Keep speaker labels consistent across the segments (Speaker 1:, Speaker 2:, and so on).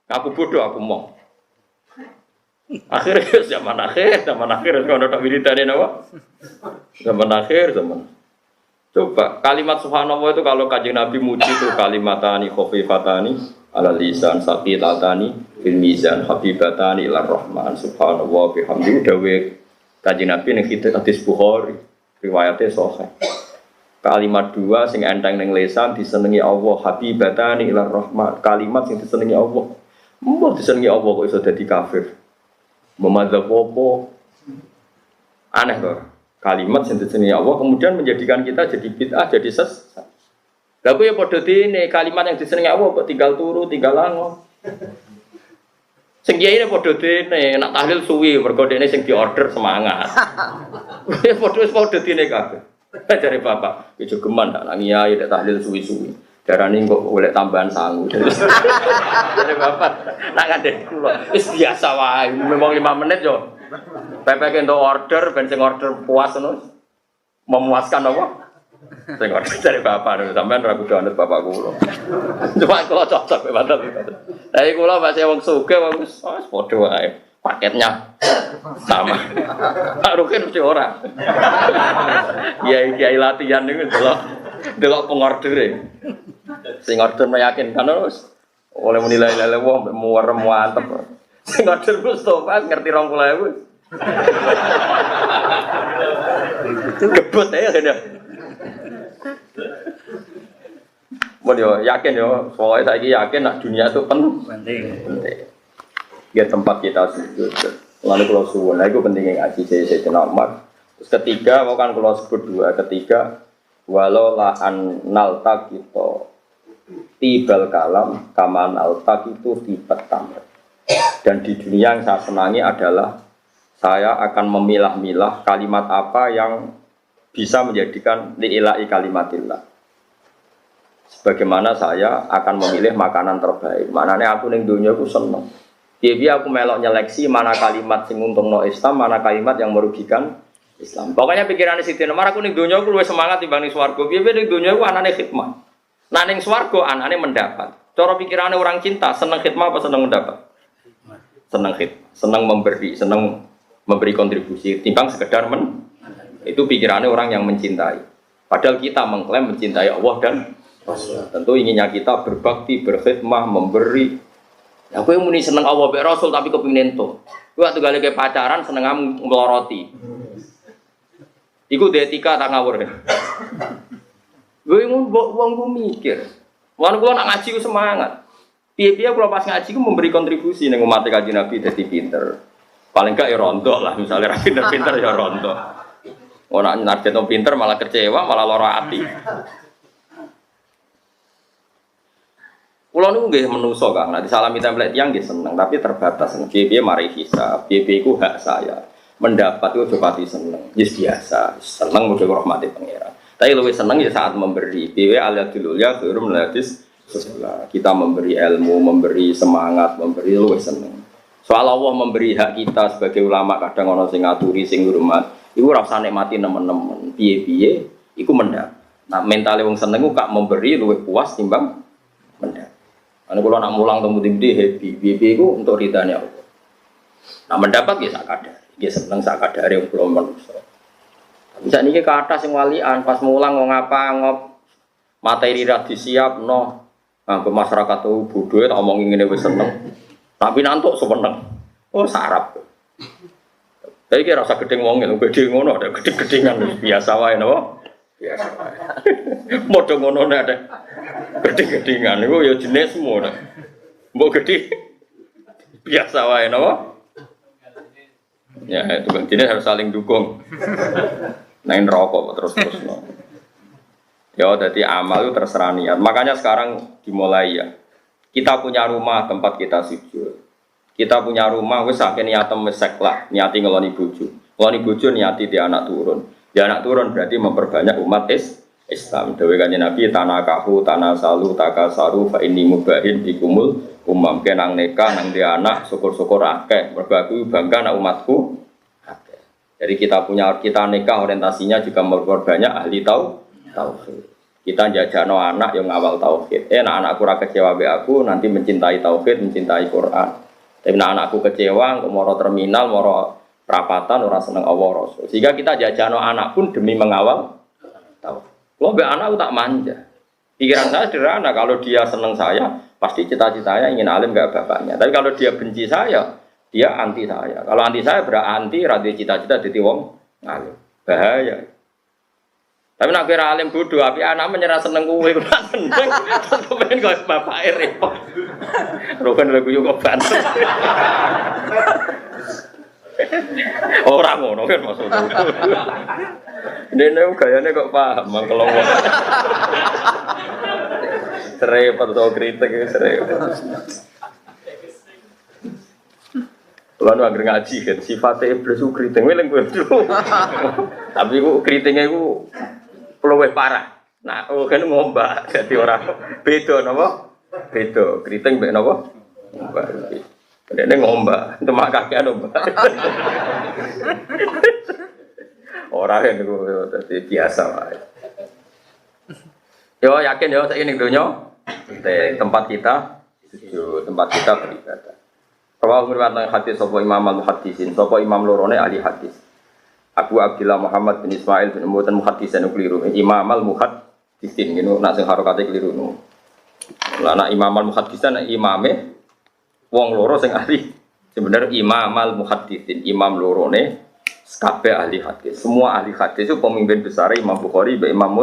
Speaker 1: Aku bodoh, aku mau. Akhirnya zaman akhir kalau tak wiridane napa? Zaman akhir zaman. Coba kalimat subhanallah itu kalau Kanjeng Nabi muji itu kalimatani khafifatani ala lisan saqilatani fil mizan habibatani ilar rahman subhanallah bihamdihi dawe Kanjeng Nabi ning hadis Bukhari riwayatnya sahih. Kalimat dua sing enteng ning lisan disenengi Allah habibatani ilar rahman kalimat sing disenengi Allah. Mbah disenengi Allah kok iso dadi kafir. Memadzhab apa? Aneh loh. Kalimat yang disenangi Allah kemudian menjadikan kita jadi bid'ah, jadi sesat. Lalu ya pada ini kalimat yang disenangi Allah kok tinggal turu, tinggal lango. Sing kiai ini pada ini nak tahlil suwi, berkode ini sing diorder semangat. Ya pada ini kabeh. Dari bapak, itu geman tak nangiai, tak tahlil suwi-suwi. Darah ini kok boleh tambahan sangu. Dari bapak, nak ngandek kulo. Itu biasa wae, memang 5 menit yo. Pepe untuk order, bensin order puas terus memuaskan apa? Sing order dari bapak, sampean ragu banget bapak kulo. Cuma kalau cocok betul. Tapi kulo masih wong sugih, wong padha wae. Paketnya sama. Pak Rukin mesti ora. Kiai latihan niku delok pengordere. Sing order meyakinkan terus oleh menilai lele wong muwerem mantep. Sing order Mustofa ngerti 20.000. Gebut ya kan ya. Mau yo yakin yo, soalnya saya yakin nak dunia itu penting. Ya tempat kita sujud. Lalu kalau suwun, itu pentingnya ngaji Sayyidina Umar. Terus ketiga, mau kan kalau sebut dua, ketiga walau la an nalta kita tibal kalam kaman alta itu tibat tamr. Dan di dunia yang saya senangi adalah saya akan memilah-milah kalimat apa yang bisa menjadikan li'ilai kalimatillah. Sebagaimana saya akan memilih makanan terbaik. Maknanya aku ning dunia aku seneng. Dia aku melok nyeleksi mana kalimat sing untungno Islam, mana kalimat yang merugikan Islam. Pokoknya pikiran Siti Nomar aku ning dunia aku luwih semangat dibanding swarga. Piye ning dunia aku anane khidmah. Nah ning swarga anane mendapat. Cara pikirane orang cinta seneng khidmah apa seneng mendapat? Seneng khidmah, seneng memberi, seneng memberi kontribusi timbang sekedar itu pikirannya orang yang mencintai. Padahal kita mengklaim mencintai Allah dan Rasul. Tentu inginnya kita berbakti, berkhidmah, memberi. Ya, aku yang muni seneng Allah be Rasul tapi kepingin ento. Gua tuh gale pacaran seneng meloroti. Iku etika tak ngawur. Gue mau wong gue mikir. Wan gue nak ngaji gue semangat. Piye-piye kalau pas ngaji gue memberi kontribusi ning umat Kanjeng Nabi dadi pinter. Paling gak ya rontok lah misalnya pinter-pinter ya rontok. Orang narjet pinter malah kecewa malah lara hati. Kulo niku nggih menungso Kang, nek disalami template tiyang nggih seneng, tapi terbatas. Piye-piye mari hisab, piye-piye iku hak saya. Mendapat itu coba seneng, yes biasa, seneng mudah rahmati pangeran. Tapi lebih seneng ya saat memberi. Piye aladul ya turun melatis sebelah. Kita memberi ilmu, memberi semangat, memberi lebih seneng. Soal Allah memberi hak kita sebagai ulama kadang ono sing ngaturi, sing ngurmat. Iku ora usah nikmati nemen-nemen. Piye-piye iku mendapat. Nah, mentale wong seneng ku gak memberi luwih puas timbang mendapat. Ane kalau nak mulang temu tinggi happy, bibi itu untuk ridhanya Allah. Nah mendapat ya sakadar, dia seneng sakadar yang belum manusia. Bisa nih ke atas yang walian, pas mulang ngop materi radi siap no, ke masyarakat tuh bodoh, tak omongin ini seneng. Tapi nantuk sepeneng, oh sarap. Tapi kira rasa gedeng wongin, gedeng ngono ada gedeng-gedengan biasa wae no. Biasa wae. Modho ngono ada. Gede-gedengan itu ya jenis semua. Mbok gede biasa wae napa? Ya itu kan jenis harus saling dukung. Nain rokok terus-terus no. Ya jadi amal itu terserah niat. Makanya sekarang dimulai ya. Kita punya rumah tempat kita sujud. Kita punya rumah wis sakit niatem wis seklah, niati ngeloni bojo. Ngeloni bojo niati di anak turun. Di anak turun berarti memperbanyak umat Islam. Dewe kanjeng Nabi tanakahu tanasalu takasaru fa inni mubahin bikumul umam kenang nikah nang dia anak syukur-syukur akeh merbaku bangga anak umatku akeh. Jadi kita nikah orientasinya juga memperbanyak ahli tauhid. Kita jajano anak yang ngawal tauhid. Anakku ora kecewa be aku, nanti mencintai tauhid, mencintai Quran. Tapi anakku kecewa, kok moro terminal, moro perapatan, ora seneng Allah Rasul. Sehingga kita jajano anak pun demi mengawal tauhid. Kalau be anak tak manja. Pikiran saya sederhana, kalau dia seneng saya, pasti cita-citanya ingin alim gak bapaknya. Tapi kalau dia benci saya, dia anti saya. Kalau anti saya berarti radio cita-cita jadi wong alim. Bahaya. Tapi nak kira alim bodoh, tapi anak menyerah seneng kue, kurang seneng. Kemudian kau bapak repot. Rokan lagu juga banter. Orang ngono kan maksudnya. Ini gayanya kok paham, mangkelong. Serempet atau kritik serempet. Lalu agar ngaji kan, sifatnya iblis itu kriting, weleng gue dulu. Tapi itu kritingnya itu lebih parah. Nah, kan ngombak, jadi orang beda, nopo? Beda, kriting beda, nopo? Ngombak. Ini ngombak, itu mak kakek ngombak. Orang yang itu jadi biasa lah. Yo yakin yo, saya ini dunia, tempat kita beribadah. Kalau meriwayatkan hadis sopo imam al-muhaddisin, sopo imam lorone ahli hadis. Abu Abdillah Muhammad bin Ismail bin Umutan muhaddisin keliru. Imam al-muhaddisin gitu, nak sing harokate keliru. Lah nak imam al-muhaddisin imame wong loro sing ahli. Sebenarnya imam al-muhaddisin, imam lorone kabeh ahli hadis. Semua ahli hadis itu pemimpin besar Imam Bukhari, Imam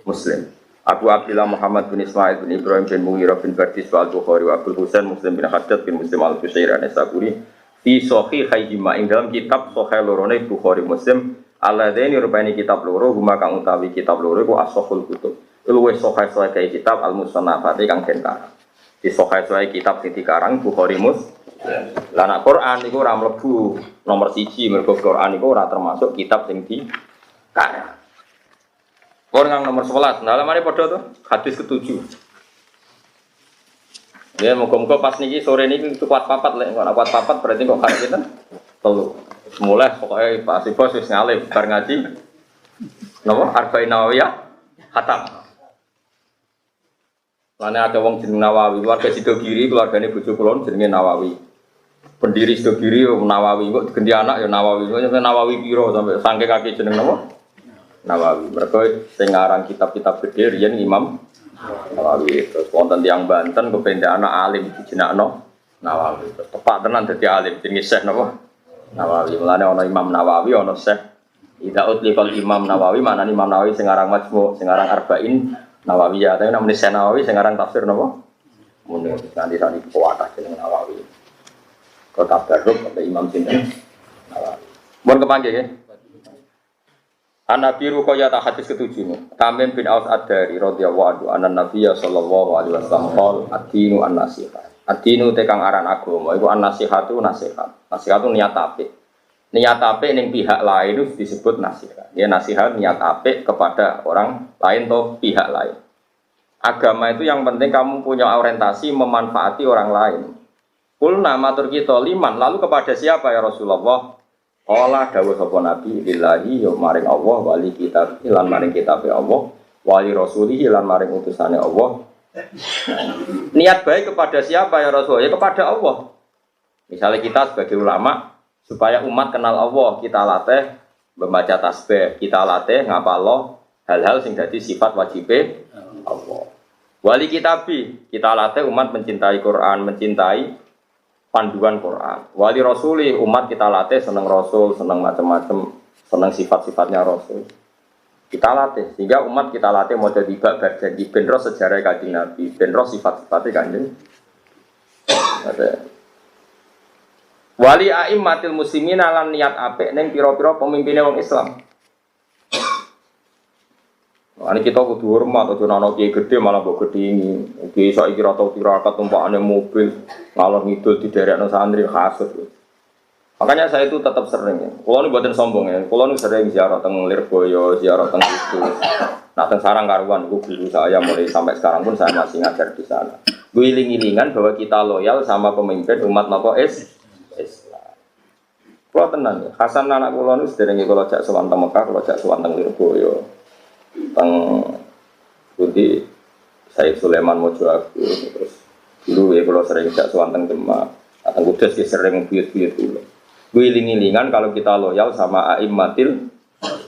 Speaker 1: Muslim. Abu Abdillah Muhammad bin Ismail bin Ibrahim bin Mughirah bin Bardis al-Bukhari wa Abdul Husain Muslim bin Haddad bin Muslim al-Qushairi an-Nasaburi fi sahihayhima ing dalam kitab sahih lorone Bukhari Muslim alladaini rupane kitab loro huma kang utawi kitab loro iku as-sahihul kutub luwih sahih kitab al-musannafati kang den karang di sahih kitab sing dikarang Bukhari Muslim lan Al-Qur'an iku ora mlebu nomor 1 mergo Qur'an iku ora termasuk kitab sing dikarang. Orang nomor 11, nah lamane padha tuh hadis ke-7. Ya muga-muga pas niki sore niki kuat papat lek kok kuat papat berarti kok karep kita telu. Mulai pokoke Pak Sibos wis ngalih bar ngaji. Napa Arba'in Nawawiyah khatam. Lane ada wong jeneng Nawawi, keluarga Sidogiri, keluargane bojo kula jenenge Nawawi. Pendiri Sidogiri Nawawi, kok diganti anak ya Nawawi. Nawawi piro sampai saking kaki jeneng napa? Nawawi, mereka sengarang kitab-kitab gede riyen Imam Nawawi. Terus wonten tiyang Banten kependak anak alim dijenakno Nawawi. Terus tepak tenan dadi alim jenenge Syekh napa? Nawawi. Mulane ana Imam Nawawi, ana Syekh. Ida utliqal Imam Nawawi, manane Imam Nawawi sing aran Majmu', sing aran Arba'in Nawawi ya. Tapi namane Syekh Nawawi sing aran tafsir napa? Mun nanti tadi kuwatah jeneng Nawawi. Kota Baruk ada Imam sinten Nawawi. Mun kepanggih nggih. An-Nabi Ruqayyah hadis ke-7. Tamim bin Aus Ad-Dari radhiyallahu anhu anan Nabiya sallallahu alaihi wasallam qol ad-dinu an-nasihat. Ad-dinu tekang aran agama iku an-nasihatu nasihat. Nasihat itu niat apik. Niat apik ning pihak lain itu disebut nasihat. Ya nasihat niat apik kepada orang lain atau pihak lain. Agama itu yang penting kamu punya orientasi memanfaati orang lain. Kulna matur kita liman lalu kepada siapa ya Rasulullah? Allah dawuh sapa nabi lillahi ya maring Allah wali kitab lan maring kitabe Allah wali rasulihi lan maring utusane Allah. Niat baik kepada siapa ya Rasul? Ya kepada Allah. Misalnya kita sebagai ulama supaya umat kenal Allah, kita latih membaca tasbih, kita latih ngapalo hal-hal sing dadi sifat wajibe Allah. Wali kitabi, kita latih umat mencintai Quran, mencintai panduan Quran. Wali Rasuli umat kita latih seneng Rasul, seneng macam-macam, seneng sifat-sifatnya Rasul. Kita latih sehingga umat kita latih mau jadi bab berjanji benro sejarah Kanjeng Nabi, benro sifat-sifatnya Kanjeng. Wali a'immatil muslimin lan niat apik ning pira-pira pemimpine wong Islam. Ini kita kudu hormat, atau anak kiai gede malah mbok gedhingi. Kiai saiki ra tau tirakat tumpakane mobil, ngalor ngidul di daerah santri kasut. Makanya saya itu tetap sering ya. Kulo nu mboten sombong ya. Kulo nu sering ziarah teng Lirboyo, ziarah teng Kudus. Nah, teng Sarang karuan guru saya mulai sampai sekarang pun saya masih ngajar di sana. Guling-gilingan bahwa kita loyal sama pemimpin umat napa Islam. Kulo tenan ya. Hasan anak kulo nu sederenge kulo jak sowan teng Mekah, kulo jak sowan teng Lirboyo. Teng Kunti saya Sulaiman Mojo aku terus dulu ya kalau sering jak suwanteng Demak atau Kudus sering buyut-buyut dulu. Gue iling-ilingan kalau kita loyal sama aimmatil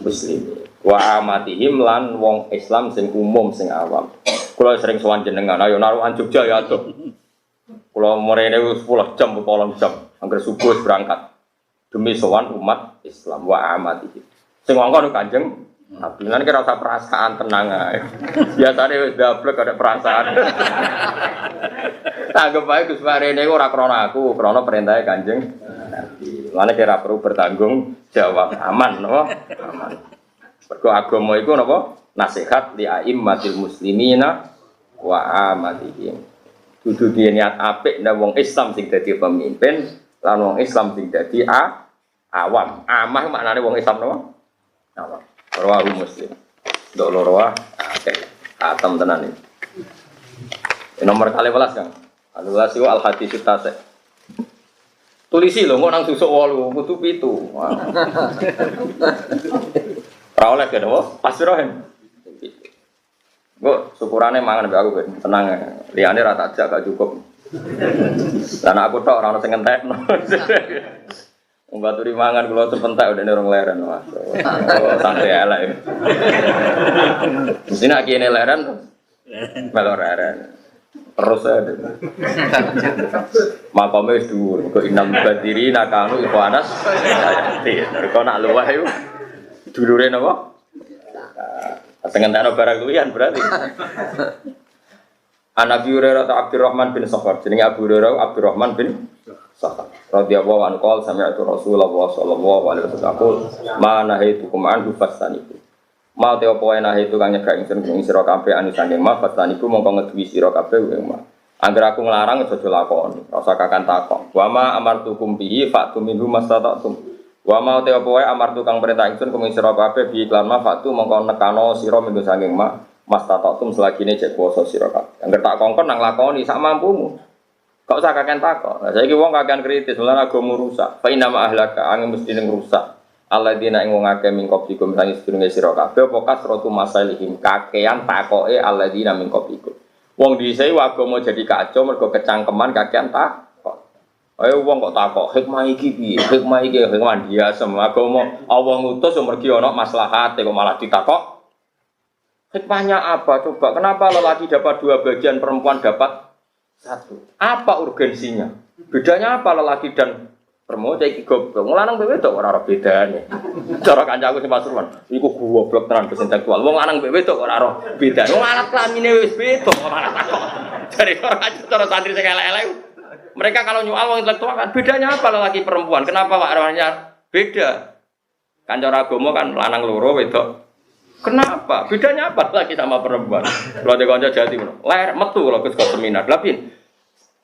Speaker 1: muslimin wa amatihim lan wong Islam sing umum sing awam. Kalau sering sowan jenengan ayo naruhan Jogja ya tuh. Kalau mrene 10 jam 8 jam angger subuh berangkat demi sowan umat Islam wa amatihim. Sing ngongkon Kanjeng Nabi lan kira usah perasaan tenang ae. Biasane wis dablek ada perasaan. Tanggep ae Gus Marene ora krana aku, krana perintahe Kanjeng Nabi. Lan kira perlu bertanggung jawab aman napa? Aman. Mergo agama iku napa? Nasihat li aimmatil muslimina wa amatihim. Dudu di niat apik nek wong Islam sing dadi pemimpin, lan wong Islam sing dadi awam. Amah maknane wong Islam napa? Awam. Rawahu Muslim. Ndok loro akeh atam tenan iki. Nomor 12 Kang. 12 itu al-hadis tasik. Tulisi lho kok nang susuk 8 kudu 7. Ora oleh kene wae. Pasrohen. Kok syukurane mangan mbek aku ben tenang. Liyane ra tak jak gak cukup. Lah aku tok ora ono sing entekno. Baturi mangan kula sepentak udah nerong leren Mas. Santai elek. Mesti nak kene leren. Melor leren. Terus ae. Makome wis dhuwur, kok inam badiri nakanu iku anas. Kok nak luweh iku dulure napa? Tengen-tengen barang luwihan berarti. Nabi Hurairah Abdurrahman bin Sakhar. Jenenge Abu Hurairah Abdurrahman bin Sakhar. Radhiyallahu anhu qol sami'tu Rasulullah sallallahu alaihi wasallam ma nahitukum anhu fastaniku. Ma te apa wae nahitu kang nyegah ingsun ing sira kabeh anu saking ma fastaniku mongko ngeduwi sira kabeh ing ma. Angger aku nglarang aja lakoni, ora usah kakan takon. Wa ma amartukum bihi fa'tu minhu mastata'tum. Wa ma te apa wae amartu kang perintah ingsun ing sira kabeh bi iklan ma fa'tu mongko nekano sira minhu saking ma mastata'tum selagine cek kuwasa sira kabeh. Angger tak kongkon nang lakoni sak mampumu. Kok usah kakean takok. Lah saiki wong kakean kritis, mulane agama rusak. Fa inna ma ahlaka angin mesti ning rusak. Alladzina ing wong akeh min qablikum sang sedurunge sira kabeh apa kasratu masalihim kakean takoke alladzina min qablikum. Wong dhisik agama jadi kacau mergo kecangkeman kakean takok. Ayo wong kok takok hikmah iki piye? Hikmah iki hikmah biasa agama Allah ngutus mergi ana maslahate kok malah ditakok. Hikmahnya apa? Coba kenapa lelaki dapat 2 bagian, perempuan dapat 1? Apa urgensinya? Bedanya apa lelaki dan perempuan? Iki goblok. Lanang wedok ora ana bedane. Cara kancaku sing Pasuruan, iku goblok tenan bes intelektual. Wong lanang wedok ora ana bedane. Wong alat kelamine wis beda kok malah takok. Jare cara santri sing elek-elek. Mereka kalau nyual wong intelektual kan bedanya apa lelaki perempuan? Kenapa warnanya beda? Kan cara agama kan lanang loro wedok. Kenapa? Bedanya apa lagi sama perempuan? Kalau dia kanca jati ngono. Ler metu kalau ke seminar. Lapin.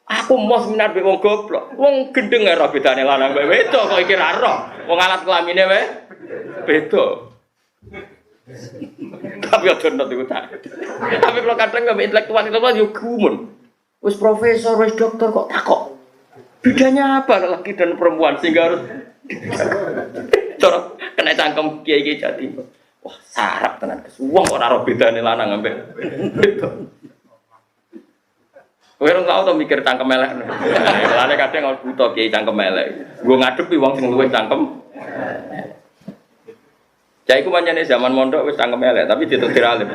Speaker 1: Aku mau seminar mbek wong goblok. Wong gendeng ora bedane lanang mbek wedok kok iki ra roh. Wong alat kelamine wae beda. Tapi aja nonton iku tak. Tapi kalau kadang mbek intelektual yo gumun. Wis profesor, wis dokter kok takok. Bedanya apa lelaki dan perempuan sehingga harus cara kena cangkem kiai-kiai jati. Wah, sarap tenan kesuwung kok ora ro bedane lanang ambek wedok. Kowe ora tau to mikir cangkem elek. Lane kadang ora buta kiai cangkem elek. Nggo ngadepi wong sing luwih cangkem. Ya iku pancene zaman mondok wis cangkem elek, tapi ditetir alim.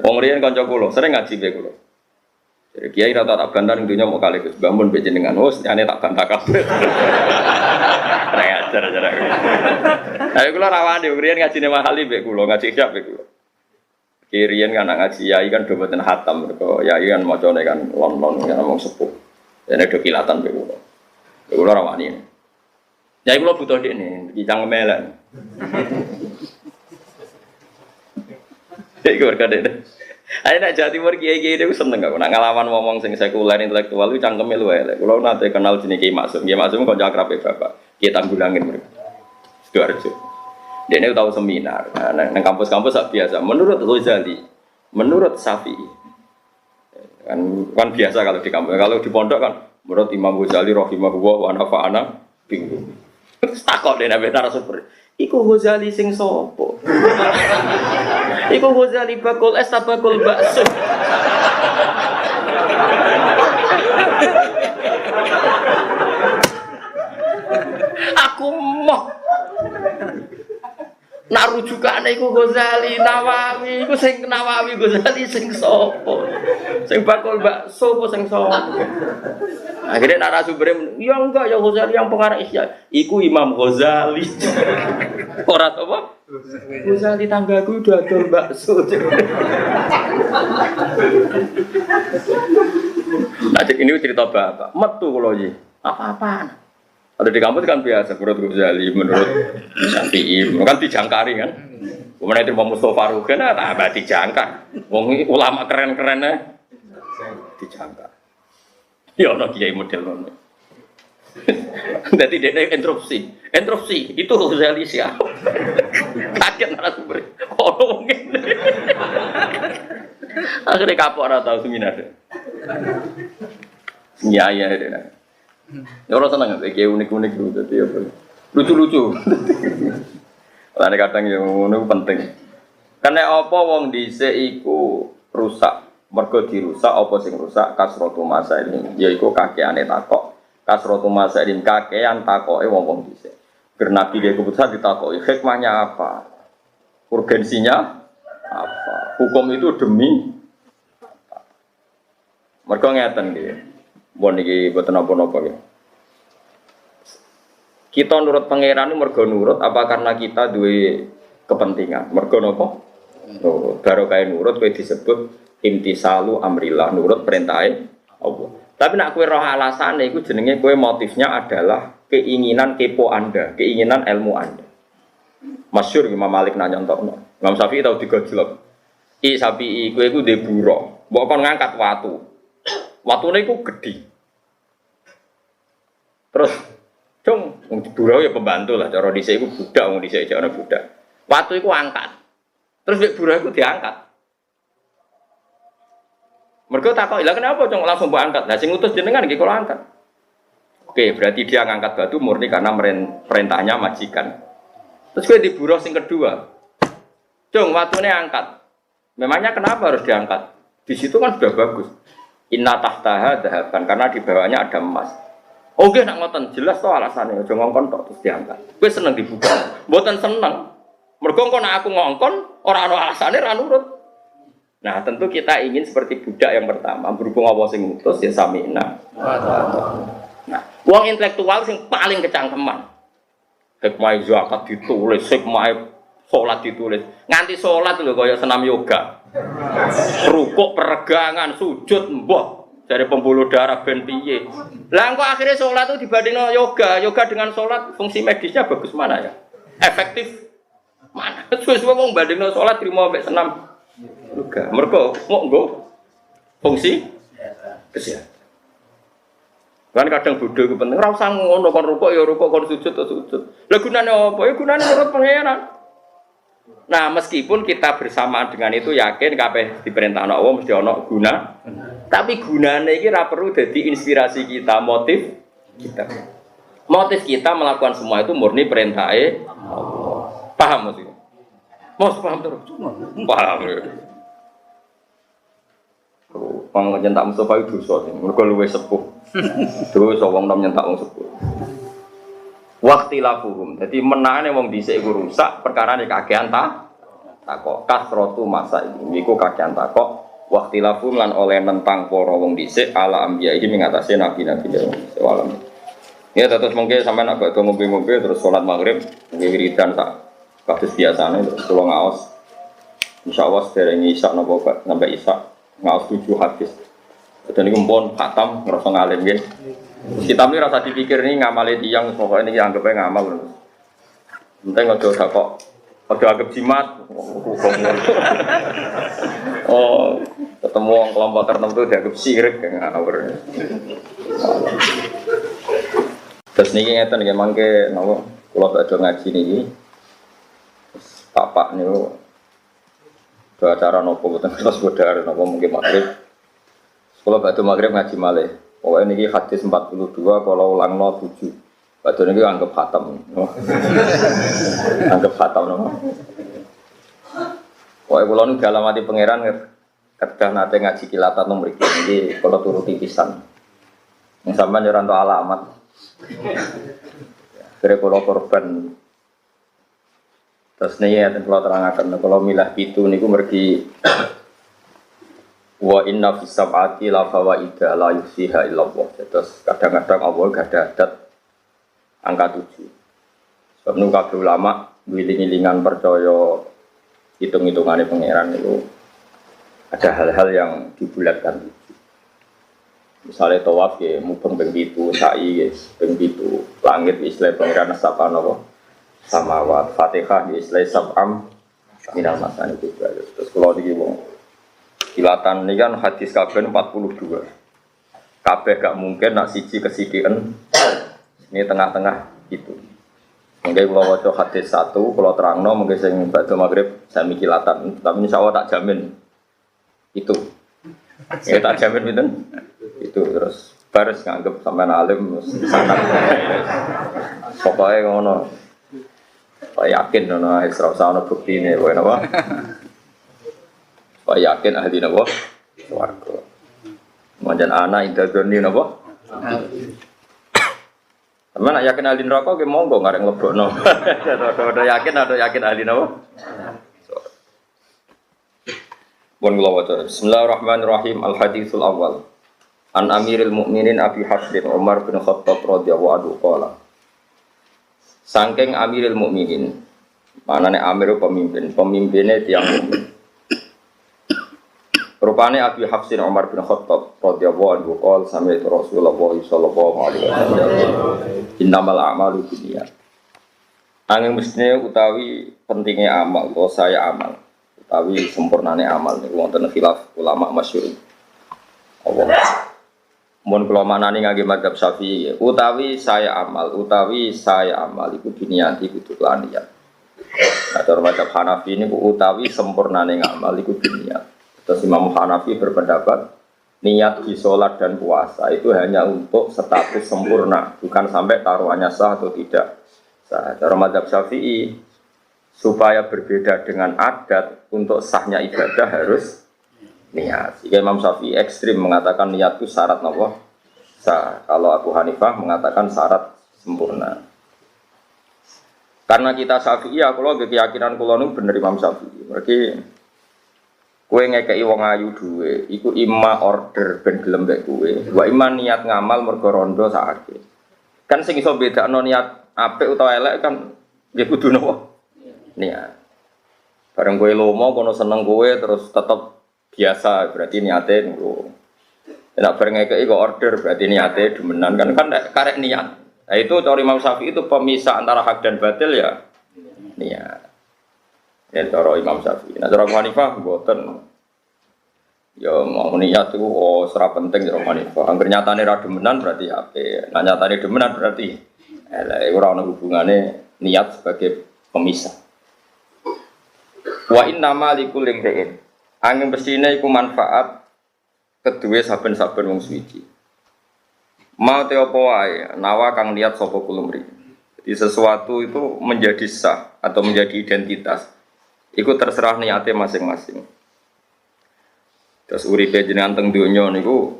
Speaker 1: Wong riyen kanca kula sering ngaji be kula. Jadi kiai rata tak bantar ning dunya mau kali Gus bangun be jenengan wis nyane tak bantah kabeh. Rek ajar-ajar. Ayo kula rawani riyen ngajine mahali mbek kula, ngaji isya mbek kula. Kiriyen kan ngaji yai kan do mboten khatam mergo yai kan macane kan lon-lon kan ngomong sepuh. Dene do kilatan mbek kula. Mbek kula rawani. Yai kula butuh dekne, iki cangkem elek. Iku berkade. Ayo nak Jawa Timur kiai-kiai itu seneng kok. Nak ngalaman ngomong sing sekuler intelektual itu cangkeme luwe elek. Kula nate kenal jenenge Ki Maksum. Ki Maksum kanca akrabe bapak. Ki Tanggulangin mereka. Sidoarjo. Dene tahu seminar. Nang kampus-kampus sak biasa. Menurut Ghazali, menurut Syafi'i. Kan biasa kalau di kampus. Kalau di pondok kan menurut Imam Ghazali rahimahullah wa nafa'ana bingung. Takok dene benar super. Iku Ghazali sing sapa? Iku Ghazali bakul es bakul bakso. Aku mau nak rujukane iku Ghazali Nawawi, iku sing Nawawi Ghazali sing sapa? Sing bakul bakso apa sing sapa? Akhirnya narasumbernya, ya enggak ya Ghazali yang pengarang Ihya. Iku Imam Ghazali. Ora apa? Ghazali tanggaku udah adol bakso. Nah, ini cerita bapak. Metu kalau iki. Apa-apaan? Ada di kampus kan biasa menurut Ghazali, menurut Syafi'i, kan dijangkari kan. Kemudian itu Mustafa Rugen, tak dijangkar. Wong ulama keren-kerennya dijangkar. Ya ono kiai model ngono. Dadi dene interupsi itu Ghazali siapa? Kaget narasumber. Ono ngene. Akhirnya kapok ora tau seminar. Ya dene. Ya orang senang kayak unik-unik dulu, jadi apa? Lucu-lucu. Karena kadang yang unik penting. Karena apa wong dhisik iku rusak, mergo dirusak apa sing rusak kasratu masailin, yaiku kakeane takok. Kasratu masailin kakean takoke wong dhisik. Nabi dia keputusan ditakoki hikmahnya apa? Urgensinya apa? Hukum itu demi apa? Mergo ngeten nggih. Bon iki boten napa-napa ya. Kita nurut pangeran mergo nurut apa karena kita duwe kepentingan? Mergo napa? Oh, baru kae nurut kowe disebut imtisalu amrillah, nurut perintahe Allah. Tapi nek kowe roh alasane iku jenenge kowe motifnya adalah keinginan kepo Anda, keinginan ilmu Anda. Masyhur Imam Malik nanya entokno. Imam Syafi'i tau digojlok. Sapi kowe iku ndek buruh, mbok kon ngangkat watu. Watune iku gedhi. Terus, cung, wong buruh ya pembantu lah, cara dhisik iku budak, wong dhisik jane budak. Watu iku angkat. Terus nek buruh iku diangkat. Mergo takok, "Lah kenapa cung langsung mbok angkat?" Lah sing ngutus jenengan nggih kula angkat. Oke, berarti dia ngangkat batu murni karena perintahnya majikan. Terus kowe di buruh sing kedua. Cung, watune angkat. Memangnya kenapa harus diangkat? Di situ kan sudah bagus. Inna tahtaha dahaban karena di bawahnya ada emas. Oke, nak ngoten jelas toh alasannya. Aja ngongkon tok terus diangkat. Kowe seneng dibuka. Mboten seneng. Mergo engko nek aku ngongkon ora ana alasane ra nurut. Nah, tentu kita ingin seperti budak yang pertama, berhubung Allah sing ngutus ya sami'na. Nah, wong intelektual sing paling kecangkeman. Hikmah zakat ditulis, hikmah salat ditulis. Nganti salat lho kaya senam yoga. Rukuk peregangan, sujud mbah dari pembuluh darah ben piye. Lah engko akhirnya salat itu dibandingno yoga. Yoga dengan salat fungsi medisnya bagus mana ya? Efektif mana? Suwe-suwe wong bandingno salat trimo mek senam yoga. Mergo mok nggo fungsi kesehatan. Kan kadang bodho ku penting ora usah ngono kon rukuk ya rukuk kon sujud ya sujud. Lah gunane apa? Ya gunane nurut pangeran. Nah, meskipun kita bersamaan dengan itu yakin kabeh diperintahno Allah mesti ana guna. Tapi gunane iki ora perlu dadi inspirasi kita, motif kita. Motif kita melakukan semua itu murni perintahe Allah. Paham mesti? Mos paham terus. Paham. Wong nyentak Mustafa itu dosa, mergo luwih sepuh. Dosa wong nom nyentak wong sepuh. Waqtilafuhum. Dadi menane wong dhisik iku rusak perkarane kakean takok. Kasratu masa ini iku kakean takok. Waqtilafuhum lan oleh nentang para wong dhisik ala anbiya iki ngatasi nabi-nabi walam. Ya terus mungkin sampean agak ngombe-ngombe terus salat maghrib nggih wiridan tak kados biasane terus kula ngaos. Insyaallah sedereng isya napa sampai isya ngaos 7 hadis. Dan niku pun khatam ngrasa ngalim nggih. Kitab ini rasa dipikir ini ngamali tiyang pokoknya ini anggapnya ngamal. Penting aja kok aja anggap jimat. Oh, ketemu kelompok tertentu dianggap syirik ngawur. Terus niki ngeten nggih mangke napa kula badhe ngaji niki. Bapak niku ke acara napa boten terus bodhar napa mungkin maghrib. Kula badhe maghrib ngaji malih. Pokoknya ini hadis 42 kalau ulang 07. Padahal ini anggap khatam. Anggap khatam. Pokoknya kalau nu dalam hati pangeran ketika nate ngaji kilatan nomor ini kalau turuti pisan. Yang sama nyoran to alamat. Kira kalau korban terus nih ya kalau terangkan kalau milah itu niku mergi wa inna fis sab'ati la fawaida la yusiha illallah. Terus kadang-kadang Allah gak ada adat angka 7. Sebab nu kabeh ulama wiling-wilingan percaya hitung-hitungannya pangeran itu ada hal-hal yang dibulatkan. Misalnya tawaf ya, mubeng begitu, sa'i ya, begitu, langit istilah pangeran sapan apa, samawat, fatihah ya, istilah sab'am, minal masani juga. Terus kalau digimong, kilatan ini kan hadis kabeh 42. Kabeh gak mungkin nak siji kesidian, ini tengah-tengah itu. Mungkin kalau wajah hadis 1, kalau terangno mungkin saya batu maghrib sami kilatan, tapi insya Allah tak jamin itu. Ya tak jamin itu terus baris nganggep sampai alim sangat pokoknya ngono pak yakin ngono Isra usah bukti ini kowe napa pak yakin ahli napa swarga manjan ana indadoni napa sama nak yakin ahli neraka ge monggo ngarep nglebokno ada yakin ahli napa Bon kula Bismillahirrahmanirrahim. Al-haditsul awal. An Amiril Mukminin Abi Hafsin Umar bin Khattab radhiyallahu anhu qala. Saking Amiril Mukminin, manane Amir pemimpinnya tiyang mukmin. Rupane Abi Hafsin Umar bin Khattab radhiyallahu anhu qala sami Rasulullah sallallahu alaihi wasallam. Innamal a'malu binniyat. Angin mestine utawi pentingnya amal, kalau saya amal. Utawi sempurnane amal niku wonten khilaf ulama masyhur. Allah. Mun kula manani ngangge madzhab Syafi'i, utawi saya amal iku diniati kudu lan niat. Nah, cara madzhab Hanafi niku utawi sempurnane ngamal iku diniat. Terus Imam Hanafi berpendapat niat di sholat dan puasa itu hanya untuk status sempurna, bukan sampai taruhannya sah atau tidak. Sah. Cara madzhab Syafi'i supaya berbeda dengan adat untuk sahnya ibadah harus niat. Jika Imam Syafi'i ekstrim mengatakan niat itu syarat napa? Sah. Kalau Abu Hanifah mengatakan syarat sempurna. Karena kita Syafi'i, aku lo keyakinan kula niku bener Imam Syafi'i. Berarti kowe ngekeki wong ayu duwe, iku ima order ben gelem mek kowe. Wa ima niat ngamal mergo rondo sakake. Kan sing iso bedakno niat apik utawa elek kan nggih kudu napa? Niat. Bareng kowe lomo kono seneng kowe terus tetep biasa berarti niate niku. Nek bareng ngekeki kok order berarti niate demenan kan karek niat. Nah itu cara Imam Syafi'i itu pemisah antara hak dan batil ya niat. Ya cara Imam Syafi'i. Nah cara Abu Hanifah mboten. Ya mau niat itu ora penting cara Abu Hanifah. Angger nyatane ra demenan berarti apik. Nah nyatane demenan berarti elek ora ana hubungane niat sebagai pemisah. Wa inna ma likul limri'in. Angin bestine iku manfaat kedue saben-saben wong suci. Mau te apa wae nawa kang niat sapa kulumri. Jadi sesuatu itu menjadi sah atau menjadi identitas. Iku terserah niate masing-masing. Terus uripe jenengan teng donya niku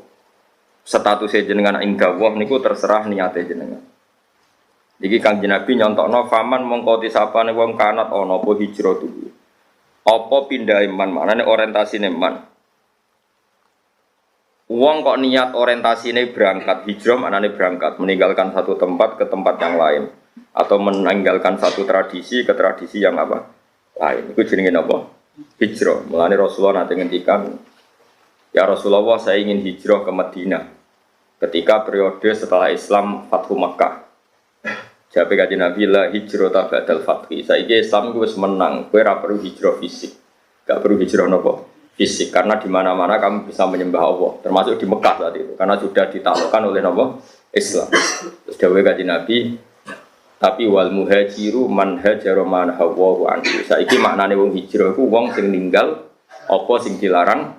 Speaker 1: statusé jenengan ing Allah niku terserah niate jenengan. Iki Kanjeng Nabi nyontokno faman mongko disapane wong kanat ana apa hijrah tuh. Apa pindah iman, maknanya orientasi iman. Uang kok niat orientasinya berangkat, hijrah maknanya berangkat, meninggalkan satu tempat ke tempat yang lain, atau meninggalkan satu tradisi ke tradisi yang apa lain. Itu jenenge apa? Hijrah. Mulane Rasulullah nanti ngendikan, ya Rasulullah saya ingin hijrah ke Madinah. Ketika periode setelah Islam Fathu Makkah. Jawab kajian Nabi la hijrah ba'dal fathi. Saiki Islam gue menang, gue ora perlu hijrah fisik, gak perlu hijrah nopo fisik, karena di mana-mana kamu bisa menyembah Allah, termasuk di Mekah saat itu, karena sudah ditaklukkan oleh nopo Islam. Terus jawab kajian Nabi, tapi wal muhajiru man hajara man hawahu anhu. Saiki maknane wong hijrah iku wong sing ninggal apa sing dilarang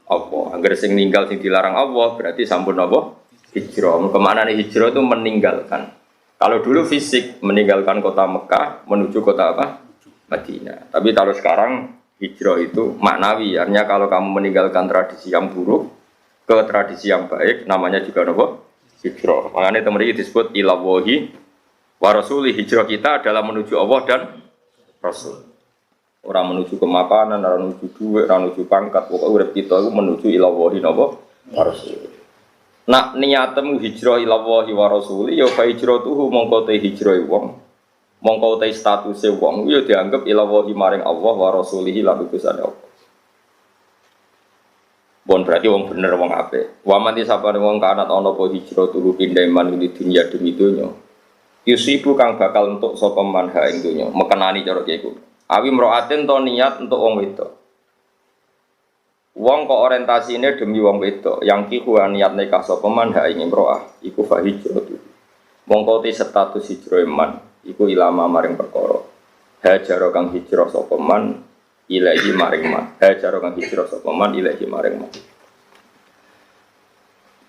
Speaker 1: Allah. Angger sing ninggal sing dilarang Allah berarti sampun nopo hijrah. Kemaknane hijrah itu meninggalkan. Kalau dulu fisik meninggalkan kota Mekah menuju kota apa? Madinah. Tapi kalau sekarang Hijrah itu maknawi, artinya kalau kamu meninggalkan tradisi yang buruk ke tradisi yang baik, namanya juga apa? Hijrah. Makanya teman ini disebut ilawahi wa rasuli. Hijrah kita adalah menuju Allah dan Rasul. Orang menuju kemapanan, orang menuju duit, orang menuju pangkat. Pokoknya urip kita itu menuju ilawahi wa rasuli. Nak niatmu hijrah ilawahi wa rasuli, ya fa hijratuhu mongko te hijrah wong. Mongko te statuse wong ya dianggap ilawahi maring Allah wa rasulihi lan utusane Allah. Bon berarti wong bener wong apik. Wa man disapane wong kanat ana apa hijrah turu pindah man di dunia demi donya. Yusibu kang bakal entuk sapa man ha ing donya. Mekenani cara kiku. Awi mraatin to niat untuk wong wedok. Wong kok orientasine demi wong wedok, yang kiku niat nikah sapa man ha ing imroah iku fa hijrah. Mongko te status hijrah man iku ilama maring perkara hajar kang hijrah sapa man ilahi maring man hajar kang hijrah sapa man ilahi maring man.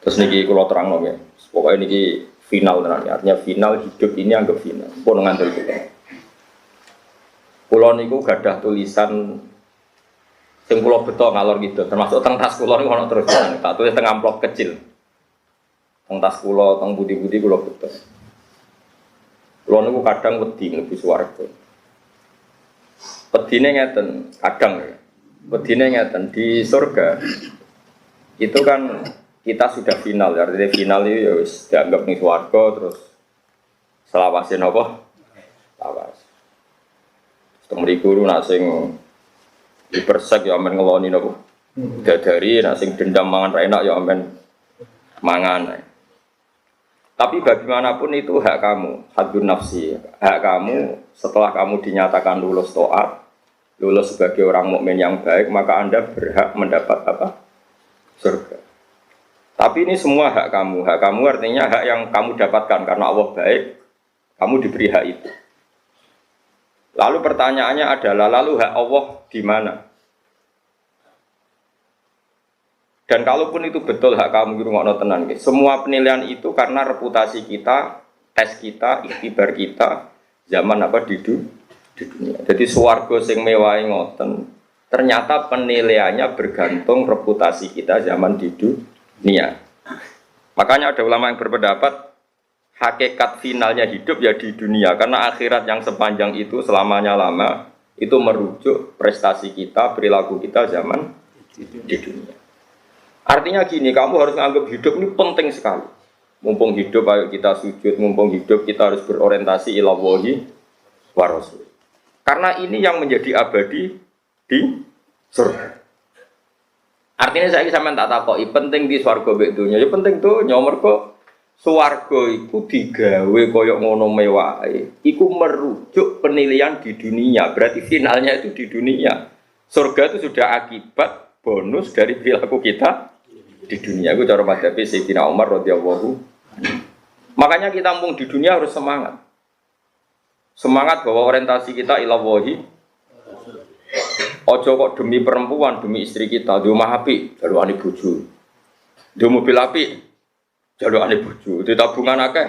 Speaker 1: Terus niki kula terangno ya pokoke niki final tenan artinya final hidup ini anggap final pun ngandel kita. Kula niku gadah tulisan sing kula beto ngalor gitu termasuk teng tas kula niku ana terus tak tulis teng amplop kecil teng tas kula teng budi-budi kula beto. Kulo niku kadang wedi mlebu swarga. Wedine ngeten, kadang ya. Wedine ngeten di surga. Itu kan kita sudah final, artinya final itu ya wis dianggap ning swarga terus selawase napa? Lawas. Temri guru nak sing dipersek ya amen ngeloni napa? Dadari nak sing dendam mangan ra enak ya amen mangan. Tapi bagaimanapun itu hak kamu, hadun nafsi, hak kamu setelah kamu dinyatakan lulus taat, lulus sebagai orang mukmin yang baik, maka Anda berhak mendapat apa? Surga. Tapi ini semua hak kamu artinya hak yang kamu dapatkan karena Allah baik, kamu diberi hak itu. Lalu pertanyaannya adalah, lalu hak Allah di mana? Dan kalaupun itu betul hak kamu di rumah tenan, semua penilaian itu karena reputasi kita, tes kita, ikhtibar kita zaman apa di dunia. Jadi swarga sing mewah ngoten, ternyata penilaiannya bergantung reputasi kita zaman di dunia. Makanya ada ulama yang berpendapat hakikat finalnya hidup ya di dunia, karena akhirat yang sepanjang itu selamanya lama itu merujuk prestasi kita, perilaku kita zaman di dunia. Artinya gini, kamu harus menganggap hidup ini penting sekali. Mumpung hidup, ayo kita sujud. Mumpung hidup, kita harus berorientasi ila wahi wa rasul. Karena ini yang menjadi abadi di surga. Artinya saya sampean tak takoki, penting di swarga mek donya. Ya penting donya, mergo swarga iku digawe koyo ngono mewahe. Iku merujuk penilaian di dunia. Berarti finalnya itu di dunia. Surga itu sudah akibat bonus dari perilaku kita di dunia. Itu cara madhabi Sayyidina Umar radhiyallahu. Makanya kita mumpung di dunia harus semangat. Semangat bahwa orientasi kita ila wahi. Ojo kok demi perempuan, demi istri kita, di rumah api, jalukane bojo. Di mobil api, jalukane bojo. Di tabungan akeh,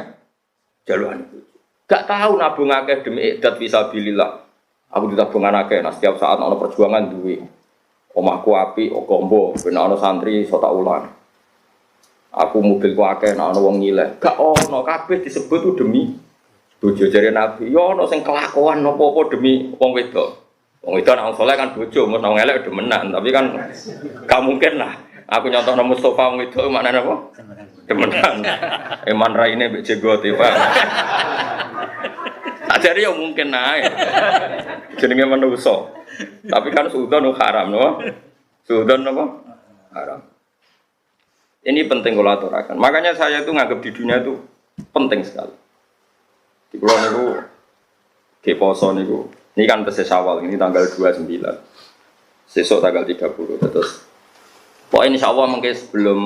Speaker 1: jalukane bojo. Gak tahu nabung akeh demi idat fisabilillah. Aku di tabungan akeh, nah setiap saat ana perjuangan duwe. Omahku api, gombo, ben ana santri iso tak ulang. Aku mobilku akeh, ana wong nyileh. Gak ono kabeh disebut ku demi bojo jare Nabi. Yo ono sing kelakuan apa-apa demi wong wedok. Wong wedok nang saleh kan bojo, mesti nang elek demenan, tapi kan gak mungkin lah. Aku nyontohno Mustofa wong wedok maknane apa? Demenan. Eman raine mbek jegote, Pak. Ajare yo mungkin ae. Jenenge manusa. Tapi kan suudon haram, no? Suudon apa? Haram. Ini penting kalau aturakan. Makanya saya itu nganggap di dunia itu penting sekali. Di pulau niku, di poso niku, ini kan tesis awal, ini tanggal 29. Sesok tanggal 30. Terus, pokoknya insya Allah mungkin sebelum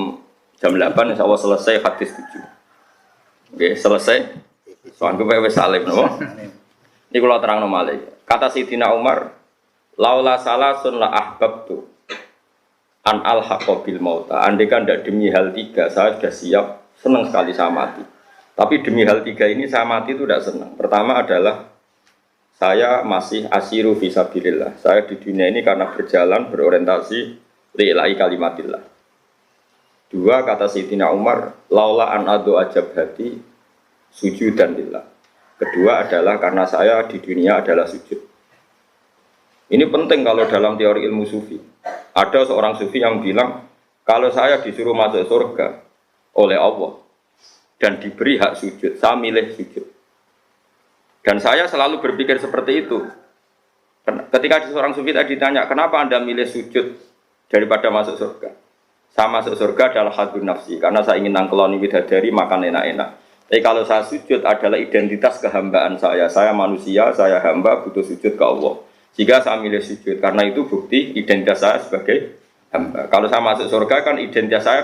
Speaker 1: jam 8, insya Allah selesai hadis 7. Oke, selesai. Soalnya gue salim, no? Ini kalau terang nomale. Kata Sayyidina Umar, laula salasun la ahbabtu an alhaqa bil mauta. Andai kan tidak demi hal 3, saya sudah siap, senang sekali saya mati. Tapi demi hal 3 ini saya mati itu tidak senang. Pertama adalah saya masih asiru fisabilillah. Saya di dunia ini karena berjalan berorientasi lillahi kalimatillah. Dua kata Sayyidina Umar, laula an adu ajab hati sujudan lillah. Kedua adalah karena saya di dunia adalah sujud. Ini penting kalau dalam teori ilmu sufi. Ada seorang sufi yang bilang, kalau saya disuruh masuk surga oleh Allah dan diberi hak sujud, saya milih sujud. Dan saya selalu berpikir seperti itu. Ketika seorang sufi tadi ditanya, kenapa Anda milih sujud daripada masuk surga? Saya masuk surga adalah hadun nafsi, karena saya ingin nangkeloni bidadari, makan enak-enak. Tapi kalau saya sujud adalah identitas kehambaan saya. Saya manusia, saya hamba, butuh sujud ke Allah. Jika saya milih sujud, karena itu bukti identitas saya sebagai hamba. Kalau saya masuk surga kan identitas saya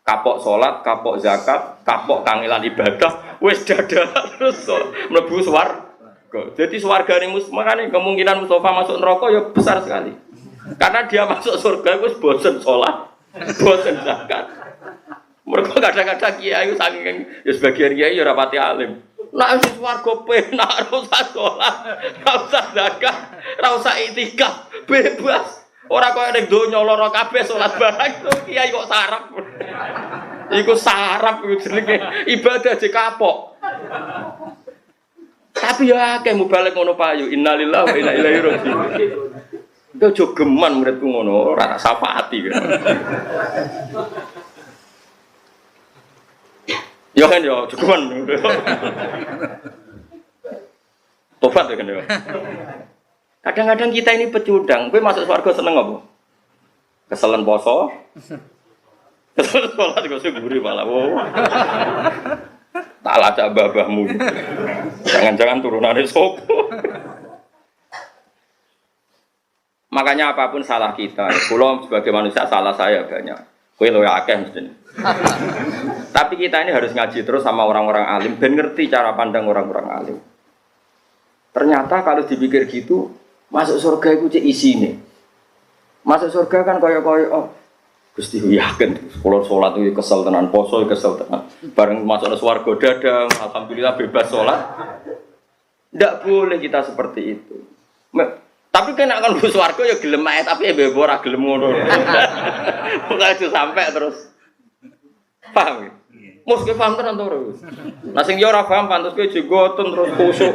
Speaker 1: kapok sholat, kapok zakat, kapok kangelan ibadah, wes dada terus mlebu swarga. Jadi swarga ini makanya kemungkinan Mustafa masuk neraka ya besar sekali. Karena dia masuk surga wes bosen sholat, bosen zakat. Mereka kadang-kadang kiai saking ya sebagian kiai ya rapati alim. Nak wis swarga penak, ora usah sholat, ora usah zakat, ora usah iktikaf, bebas. Ora koyo ning donya lara kabeh salat bareng to kiai kok sarap. Iku sarap iku jenenge ibadah aja kapok. Tapi ya akeh mubalek ngono payu. Innalillahi wa inna ilaihi raji'un. Kok jogeman muridku ngono, ora tak syafaati. Ya kan ya jogeman. Tobat ya kan ya. Kadang-kadang kita ini pecundang, gue masuk surga seneng apa? Keselen poso, keselen sholat gue gurih malah, wow. Tak lacak babahmu, jangan-jangan turunannya sopo. Makanya apapun salah kita, kalau sebagai manusia salah saya banyak, gue lo akeh mestinya. Tapi kita ini harus ngaji terus sama orang-orang alim, ben ngerti cara pandang orang-orang alim. Ternyata kalau dipikir gitu, masuk surga itu cek isine. Masuk surga kan kaya-kaya oh Gusti yakin kalau sholat itu kesel tenan, poso kesel tenan. Bareng masuk ke swarga dadang, alhamdulillah bebas sholat. Tidak boleh kita seperti itu. Tapi kena kan bus swarga ya gelem ae tapi bebo ora gelem ngono. Pokoke aja sampai terus. Paham? Mesti paham tenan terus. Nah sing yo ora paham pantes kowe jenggoten terus kusuk.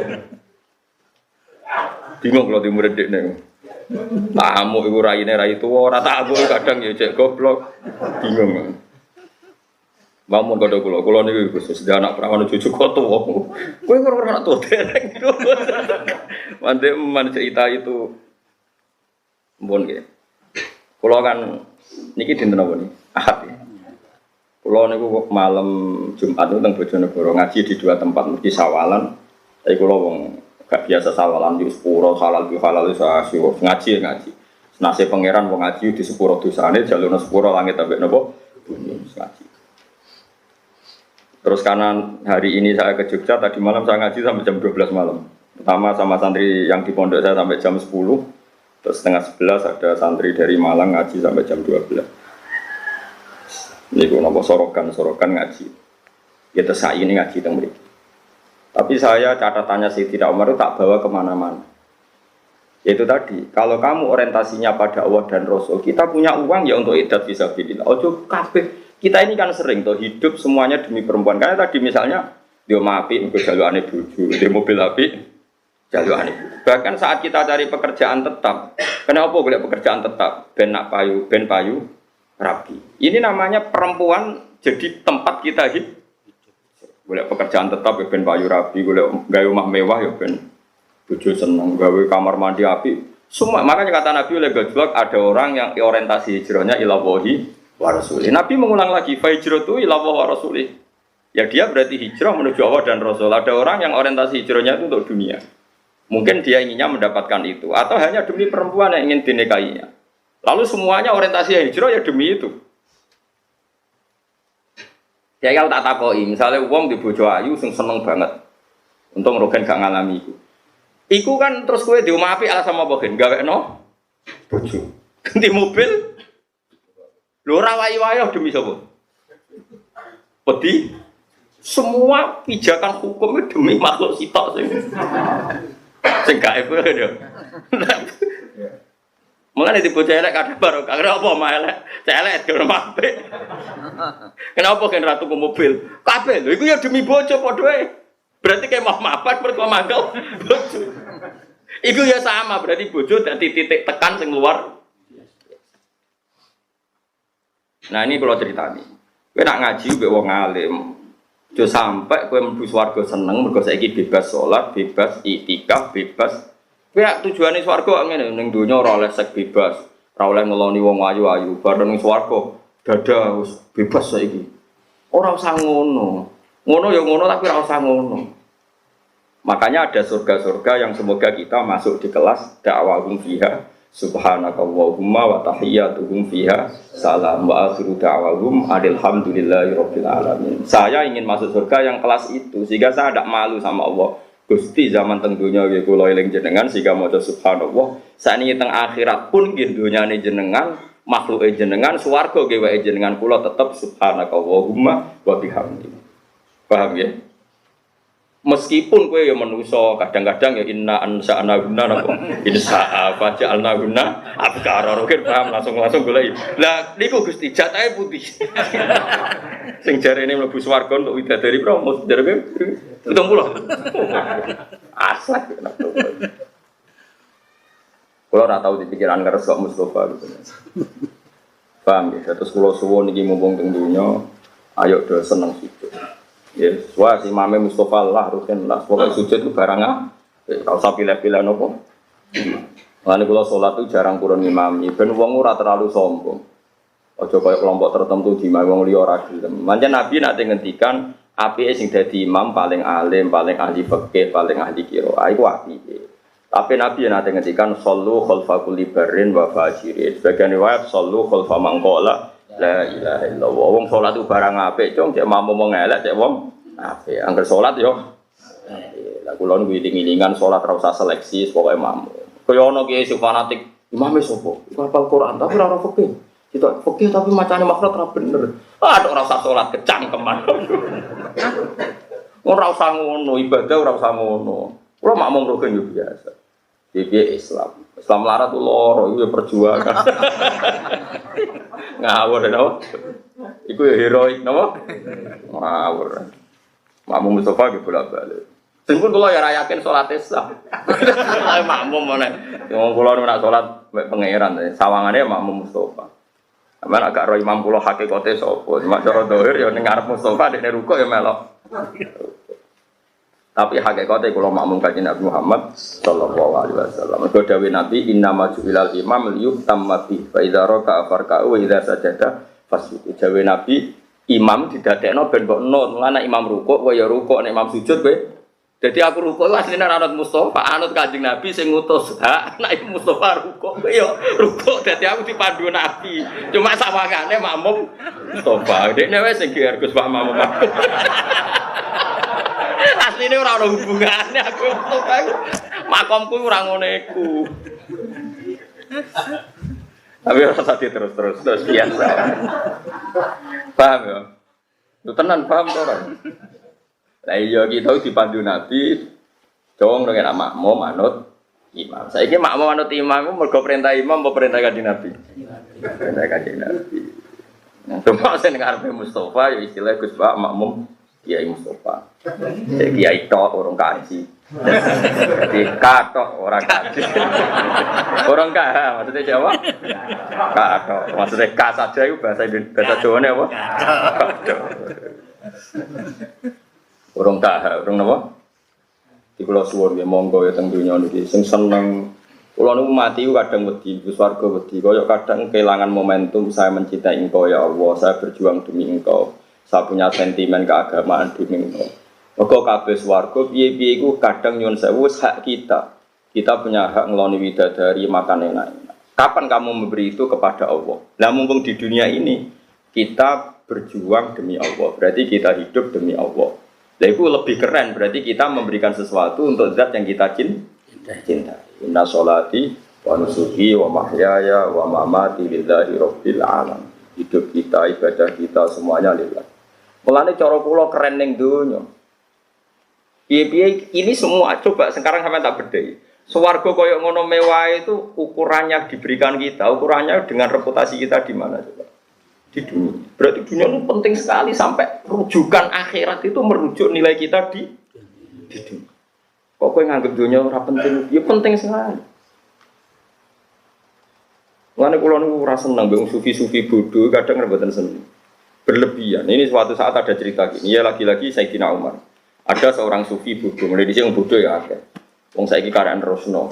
Speaker 1: Bingung kalau di murid dekne. Tamu iku raine rai tuwa, ora tamu kadang ya cek goblok. Bingung. Mamun kodho kula niku Gus anak prawan cucu kok tuwa. Kowe ora tuwa dereng. Mande man cerita itu mbon nggih. Kula kan niki dinten apa niki? Ahad ya. Kula niku malam Jumat niku teng Bojonegoro ngaji di dua tempat mesti sawalan. Tapi kula wong gak biasa sawalan di sepuro halal ngaji. Senase pangeran wong ngaji di sepuro dosane jalurna sepuro langit ambek napa bumi ngaji. Terus karena hari ini saya ke Jogja, tadi malam saya ngaji sampai jam 12 malam. Pertama sama santri yang di pondok saya sampai jam 10. Terus setengah 11 ada santri dari Malang ngaji sampai jam 12. Ini napa sorokan ngaji. Ya terus saya ini ngaji teng mriki. Tapi saya catatannya Sayyidina Umar itu tak bawa kemana-mana. Yaitu tadi, kalau kamu orientasinya pada Allah dan Rasul, kita punya uang ya untuk idat fisabilillah. Ojo kabeh. Kita ini kan sering tuh hidup semuanya demi perempuan. Karena tadi misalnya dia api, untuk jalurane bojo, dia mobil api, jalurane. Bahkan saat kita cari pekerjaan tetap, kenapa boleh pekerjaan tetap? Ben payu, rapi. Ini namanya perempuan jadi tempat kita hidup. Boleh pekerjaan tetap ya ben payu rapi, boleh gawe omah mewah ya ben bojo seneng, gawe kamar mandi api. Semua makanya kata Nabi oleh Gajlak ada orang yang orientasi hijrahnya ila wahi wa rasulih. Nabi mengulang lagi fa hijratu ila wahi wa rasulih. Ya dia berarti hijrah menuju Allah dan Rasul. Ada orang yang orientasi hijrahnya itu untuk dunia. Mungkin dia inginnya mendapatkan itu atau hanya demi perempuan yang ingin dinikahinya. Lalu semuanya orientasi hijrah ya demi itu. Ya kalau tak takoi, misalnya uang di bojo ayu sing seneng banget. Untung Rogen gak ngalami itu. Iku kan terus kowe di omah apik ala sama Rogen, gawekno bojo. Ganti mobil. Lho ora wayu-wayu demi sapa? Wedi semua pijakan hukum demi makhluk sitok sing. Sing gaib lho. Mulane di bocah elek kadang barokah. Kenapa mah elek? Celek durung apik. Kenapa kan ratu ku mobil? Kabeh lho iku ya demi bojo padha ae. Berarti kayak mau mapan mergo mangkel bojo. Iku ya sama berarti bojo dadi titik tekan sing luar. Nah ini kalau ceritani. Kowe nak ngaji mbek wong alim. Jo sampai kowe mlebu swarga seneng mergo saiki bebas salat, bebas iktikaf, bebas. Kowe tujuane swarga ngene ning donya ora oleh seks bebas, ora oleh ngeloni wong ayu-ayu, bar ning swarga dada wis bebas saiki. Ora usah ngono. Ngono ya ngono tapi ora usah ngono. Makanya ada surga-surga yang semoga kita masuk di kelas da'wahum fiha subhanakallahumma wa tahiyyatuhum fiha salam wa akhiru da'wahum alhamdulillahirabbil alamin. Saya ingin masuk surga yang kelas itu sehingga saya tidak malu sama Allah. Gusti zaman teng dunya nggih kula eling jenengan sehingga maca subhanallah. Sakniki teng akhirat pun nggih dunyane jenengan, makhluke jenengan, swarga nggih wae jenengan kula tetep subhanakallahumma wa bihamdika. Paham ya? Meskipun kowe ya manusa, kadang-kadang ya inna ansa'na guna napa insa'a faja'alna guna abkara rokin paham langsung golek. Lah niku Gusti jatahe putih. Sing jarene mlebu swarga untuk widadari promo jarene 70. Aslak enak to. Kula ora tau dipikiran ngeres kok Mustofa gitu. Paham ya, terus kula suwun iki mumpung teng donya ayo do seneng sujud. Ya, wah si Imam Mustofa lah rutin lah. Pokoknya sujud itu barang kalau usah pilih-pilih nopo. Lalu kalau sholat itu jarang kurang imami. Ben wong ora terlalu sombong. Ojo kaya kelompok tertentu di wong liya ora gelem. Pancen Nabi nate ngendikan apike sing dadi imam paling alim, paling ahli fikih, paling ahli qiraah iku apike. Tapi Nabi nate ngendikan shollu khalfa kulli barrin wa fajirin. Sebagian riwayat shollu khalfa man qala la ilaha illallah. Wong salat itu barang apik, cung, cek mampu wong elek, cek wong apik. Angger salat yo. Lah kula niku iling-ilingan salat ora usah seleksi, pokoke mampu. Kaya ana kiai sing fanatik, imame sapa? Iku hafal Quran tapi ora fikih. Kita fikih tapi macane makhraj ora bener. Ah, ora usah salat kecangkeman. Ora usah ngono, ibadah ora usah ngono. Kula makmum rukun yo biasa. Iki Islam. Islam larat tuh loro, itu ya perjuangan. Ngawur napa? Iku ya heroik napa? Ngawur. Makmum Mustofa ge bolak-balik. Sing pun kula ya ra yakin salat Islam. Makmum meneh. Wong kula nek salat mek pangeran sawangane makmum Mustofa. Aman agak ro imam kula hakikate sapa? Cuma cara zahir ya ning ngarep Mustofa dekne rukuk ya melok. Tapi hakikatnya kalau makmum kajian Nabi Muhammad sallallahu alaihi wasallam. Kalau dawuh Nabi inna maju'ilal imam liyutamma bi fa idza raka'a farka'u wa idza sajada fasjudu. Dawuh Nabi imam didadekno ben kok nun. Lan imam rukuk kowe ya rukuk, nek imam sujud kowe. Dadi aku rukuk iku asline anut Mustofa, anut Kanjeng Nabi sing ngutus. Ha, nek Mustofa rukuk kowe ya rukuk. Dadi aku dipandu Nabi. Cuma sawangane makmum Mustofa. Dekne wis sing Gus Pak makmum. Asline ora ana hubungane aku makomku ora ngono iku. Tapi ora tadi terus biasa. Paham ya? Lu tenan paham to ora? Lah iya kita dipandu Nabi dong dengan makmum manut imam. Saiki makmum manut imam iku mergo perintah imam apa perintah Kanjeng Nabi? Perintah Kanjeng Nabi. Cuma sing ngarepe Mustofa ya istilah Gus Pak makmum Kiai Mustofa. Kiai tok orang kaji. Jadi katok orang kaji. Orang kah maksudnya Jawa? Katok. Maksudnya ka saja itu bahasa Jawane apa? Katok. Orang kah, orang apa? Di Pulau Suwon ya monggo ya teng dunya niki sing seneng. Kula niku mati kadang wedi, swarga wedi. Kaya kadang kehilangan momentum saya mencintai Engkau ya Allah, saya berjuang demi Engkau. Saya punya sentimen keagamaan demi Engkau. Mergo kabeh swarga piye-piye iku kadang nyuwun sewu hak kita. Kita punya hak ngeloni widadari makan enak. Kapan kamu memberi itu kepada Allah? Nah mumpung di dunia ini kita berjuang demi Allah. Berarti kita hidup demi Allah. Nah itu lebih keren. Berarti kita memberikan sesuatu untuk zat yang kita cintai. Inna sholati wa nusuki wa mahyaya wa mamati lillahi rabbil alamin. Hidup kita, ibadah kita semuanya lillah. Mulane cara kula keren ning donya. Piye-piye ini semua coba sekarang sampai tak bedai. Swarga koyok ngono mewah itu ukurannya diberikan kita, ukurannya dengan reputasi kita di mana coba? Di dunia. Berarti dunia itu penting sekali sampai rujukan akhirat itu merujuk nilai kita di dunia. Kok kowe nganggep dunia ora penting? Ya penting sekali. Mulane kula niku ora seneng mbek sufi-sufi bodoh, kadang mboten seneng. Berlebihan. Ini suatu saat ada cerita gini. Ya lagi-lagi Sayyidina Umar. Ada seorang sufi bodoh, mulai di sini bodoh ya akeh. Wong saiki karyan Rosno.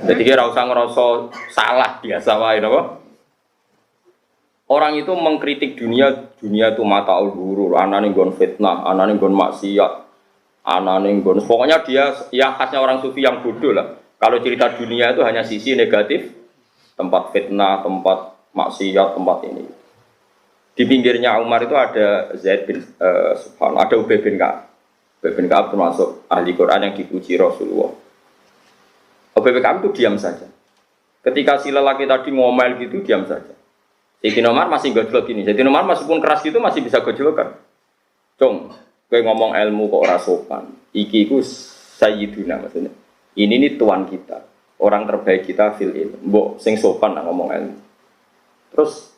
Speaker 1: Jadi kira usah ngerasa salah biasa wae napa? Orang itu mengkritik dunia itu mataul ghurur, anane nggon fitnah, anane nggon maksiat, anane nggon. Pokoknya dia ya khasnya orang sufi yang bodoh lah. Kalau cerita dunia itu hanya sisi negatif, tempat fitnah, tempat maksiat, tempat ini. Di pinggirnya Umar itu ada Zaid bin Subhanallah, ada Ubay bin Ka'ab. Ubay bin Ka'ab termasuk ahli Quran yang dipuji Rasulullah. Ubay bin Ka'ab itu diam saja. Ketika si lelaki tadi ngomel gitu, diam saja. Sayyidina Umar masih gojlok gini. Sayyidina Umar meskipun keras gitu masih bisa gojlokan. Cung, kowe ngomong ilmu kok ora sopan. Iki iku sayyiduna maksudnya. Ini nih tuan kita, orang terbaik kita fil ilmu. Mbok sing sopan lah ngomong ilmu. Terus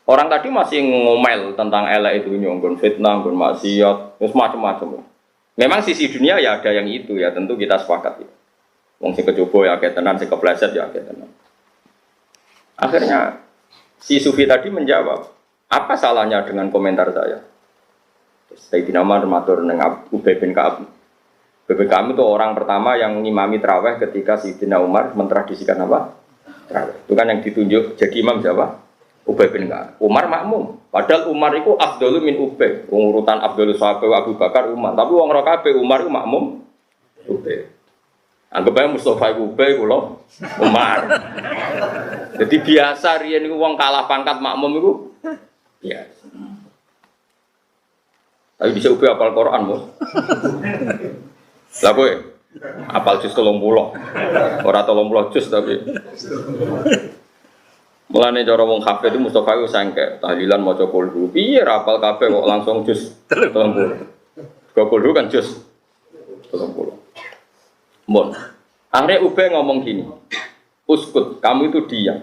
Speaker 1: orang tadi masih ngomel tentang elek itu nyonggon fitnah, nggon maksiat, terus macam-macam. Memang sisi dunia ya ada yang itu ya, tentu kita sepakat itu. Wong sing kecoba ya akeh tenan, sing kepleset ya akeh tenan. Akhirnya si sufi tadi menjawab, apa salahnya dengan komentar saya? Sayyidina Umar matur nang Ubay bin Ka'ab. Ubay bin Ka'ab itu orang pertama yang ngimami tarawih ketika Sayyidina Umar mentradisikan apa? Tarawih. Itu kan yang ditunjuk jadi imam siapa? Ubay bin Ka'ab. Umar makmum. Padahal Umar itu afdalu min Ubay. Urutan afdalus sahabat Abu Bakar Umar. Tapi wong ora kabeh Umar itu makmum Ubay. Anggap aja Mustafa Ubay kula Umar. Jadi biasa riyen niku wong kalah pangkat makmum iku biasa. Tapi bisa Ubay hafal Quran, Bos. Lah kowe hafal juz 30. Ora 30 juz tapi. Mulane cara wong kabeh itu Mustofa iku sangke tahlilan maca kulhu. Piye ra hafal kabeh kok langsung juz 30. Kulhu kan juz 30. Mon. Akhirnya Ubay ngomong gini. Uskut, kamu itu diam.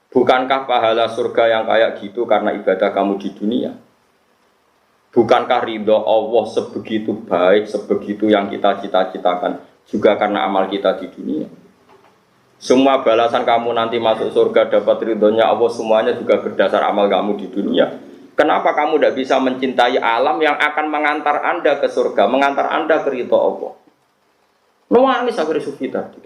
Speaker 1: Bukankah pahala surga yang kayak gitu karena ibadah kamu di dunia? Bukankah ridho Allah sebegitu baik, sebegitu yang kita cita-citakan juga karena amal kita di dunia? Semua balasan kamu nanti masuk surga dapat ridhonya Allah semuanya juga berdasar amal kamu di dunia. Kenapa kamu tidak bisa mencintai alam yang akan mengantar Anda ke surga, mengantar Anda ke ridho Allah? Nuanis akhirnya sufi tadi.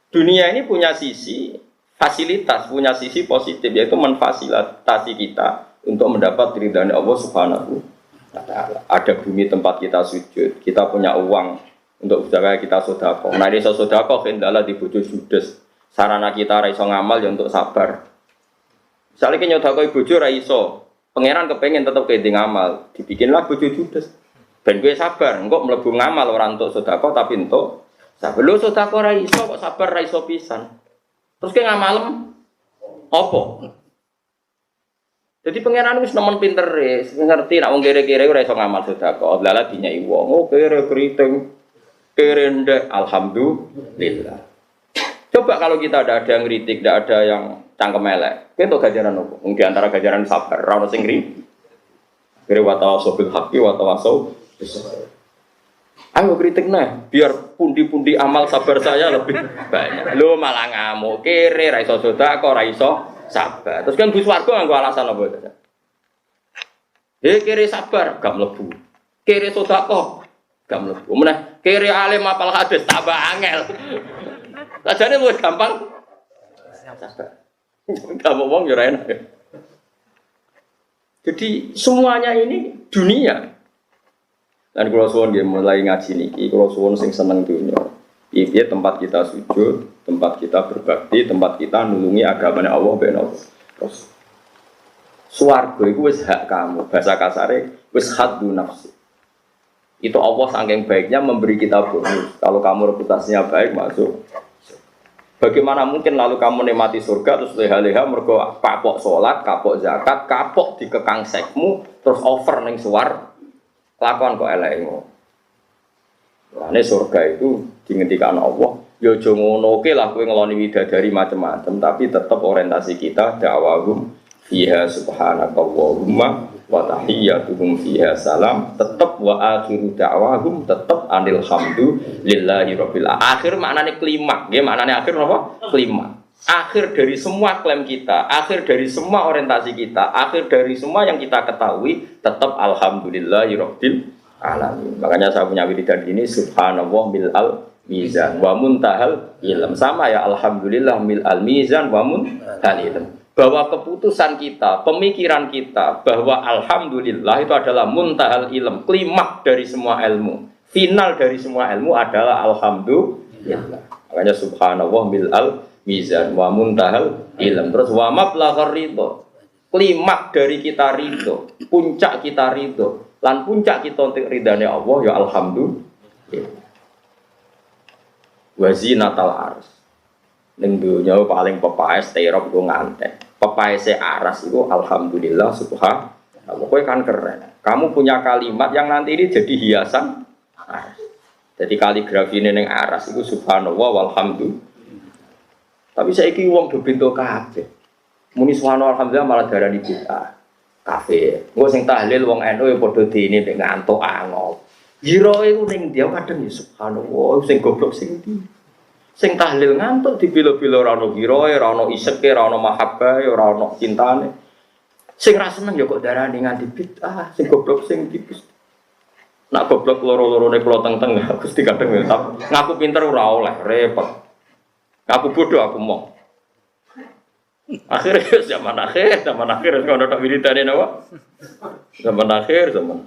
Speaker 1: Dunia ini punya sisi fasilitas, punya sisi positif, yaitu memfasilitasi kita untuk mendapat ridhonya Allah Subhanahu wa Ta'ala. Ada bumi tempat kita sujud, kita punya uang untuk usaha kita sedekah. Nah, iso sedekah kendala di bojo judes. Sarana kita ra iso ngamal ya untuk sabar. Misalnya kita nyodakoi bojo ra iso, pangeran kepengen tetap kede ngamal, dibikinlah bojo judes. Ben kowe sabar, engko mlebu ngamal ora untuk sedekah tapi untuk sabar. Lho sedekah ra iso kok sabar ra iso pisan. Terus kowe ngamalem apa? Jadi pangeran wis nemen pinter wis ngerti nek wong kere-kere ora iso ngamal sedekah. Lala dinyai wong, oh kere kriting. Kere ndek alhamdulillah. Coba kalau kita ada yang kritik, tidak ada yang cangkem elek. Kowe entuk ganjaran opo? Mungkin antara ganjaran sabar, ora ono sing ngri. Kere wa tawassul bil haqqi wa tawassul ayo kritik nah, biar pundi-pundi amal sabar saya lebih banyak. Lo malah ngamuk, kere ra iso sedekah, ra iso sabar. Terus kan Gus Wargo nganggo alasan apa? Kere sabar gak mlebu. Kere sedekah gak mlebu. Meneh kere alim apal hadis tambah angel. Sajane luwih gampang sabar. Kamu wong yo ora enak. Jadi semuanya ini dunia. Dan kalau suwon dia mulai ngaji niki, kalau suwon sing seneng dunia, ini tempat kita sujud, tempat kita berbakti, tempat kita nulungi agamanya Allah ben Allah. Terus swarga itu wis hak kamu, bahasa kasare wis haddu nafsi. Itu Allah saking baiknya memberi kita bonus. Kalau kamu reputasinya baik masuk. Bagaimana mungkin lalu kamu nikmati surga terus leha-leha mergo kapok salat, kapok zakat, kapok dikekang sekmu, terus over ning suar. Kelakuan kok elek ngono. Lane surga itu dingendikan Allah, ya aja ngono ke lah kowe ngeloni widadari macam-macam, tapi tetap orientasi kita dakwahum fiha subhanakallahumma wa tahiyyatuhum fiha salam, tetap wa akhiru da'wahum tetap anil hamdulillahi rabbil alamin. Akhir maknane klimak, nggih maknane akhir napa? Klimak. Akhir dari semua klaim kita, akhir dari semua orientasi kita, akhir dari semua yang kita ketahui tetap alhamdulillahirabbil alamin. Makanya saya punya wiridan ini subhanallah mil'al mizan wa muntahal ilm, sama ya alhamdulillah mil'al mizan wa muntahal ilm. Bahwa keputusan kita, pemikiran kita bahwa alhamdulillah itu adalah muntahal ilm, klimak dari semua ilmu, final dari semua ilmu adalah alhamdulillah. Makanya subhanallah mil'al mizan wa muntahal ilm. Terus wa mablaghar ridho, klimak dari kita ridho, puncak kita ridho, lan puncak kita untuk ridhanya Allah ya alhamdulillah. Wa zinatal ars, ning dunya paling pepaes terop go ngantek. Pepaese aras itu alhamdulillah subhanallah. Kowe kan keren. Kamu punya kalimat yang nanti ini jadi hiasan aras. Jadi kaligrafi ini ning aras itu subhanallah walhamdulillah. Tapi saiki wong do bento kabeh. Muni subhanallah alhamdulillah malah darani bid'ah. Kabeh. Engko sing tahlil wong NU ya padha dene nek ngantuk angop. Jiro iku ning dia kadang ya subhanallah sing goblok sing ndi. Sing tahlil ngantuk dibilo-bilo ora ono giroe, ora ono iseke, ora ono mahabbah, ora ono cintane. Sing ra seneng ya kok darani nganti bid'ah, sing goblok sing tipis. Nak goblok loro-lorone kula teng-teng Gusti kadang ya ngaku pinter ora oleh, repot. Aku bodoh aku mau. Akhirnya zaman akhir kalau ada wiridane napa? Zaman akhir zaman.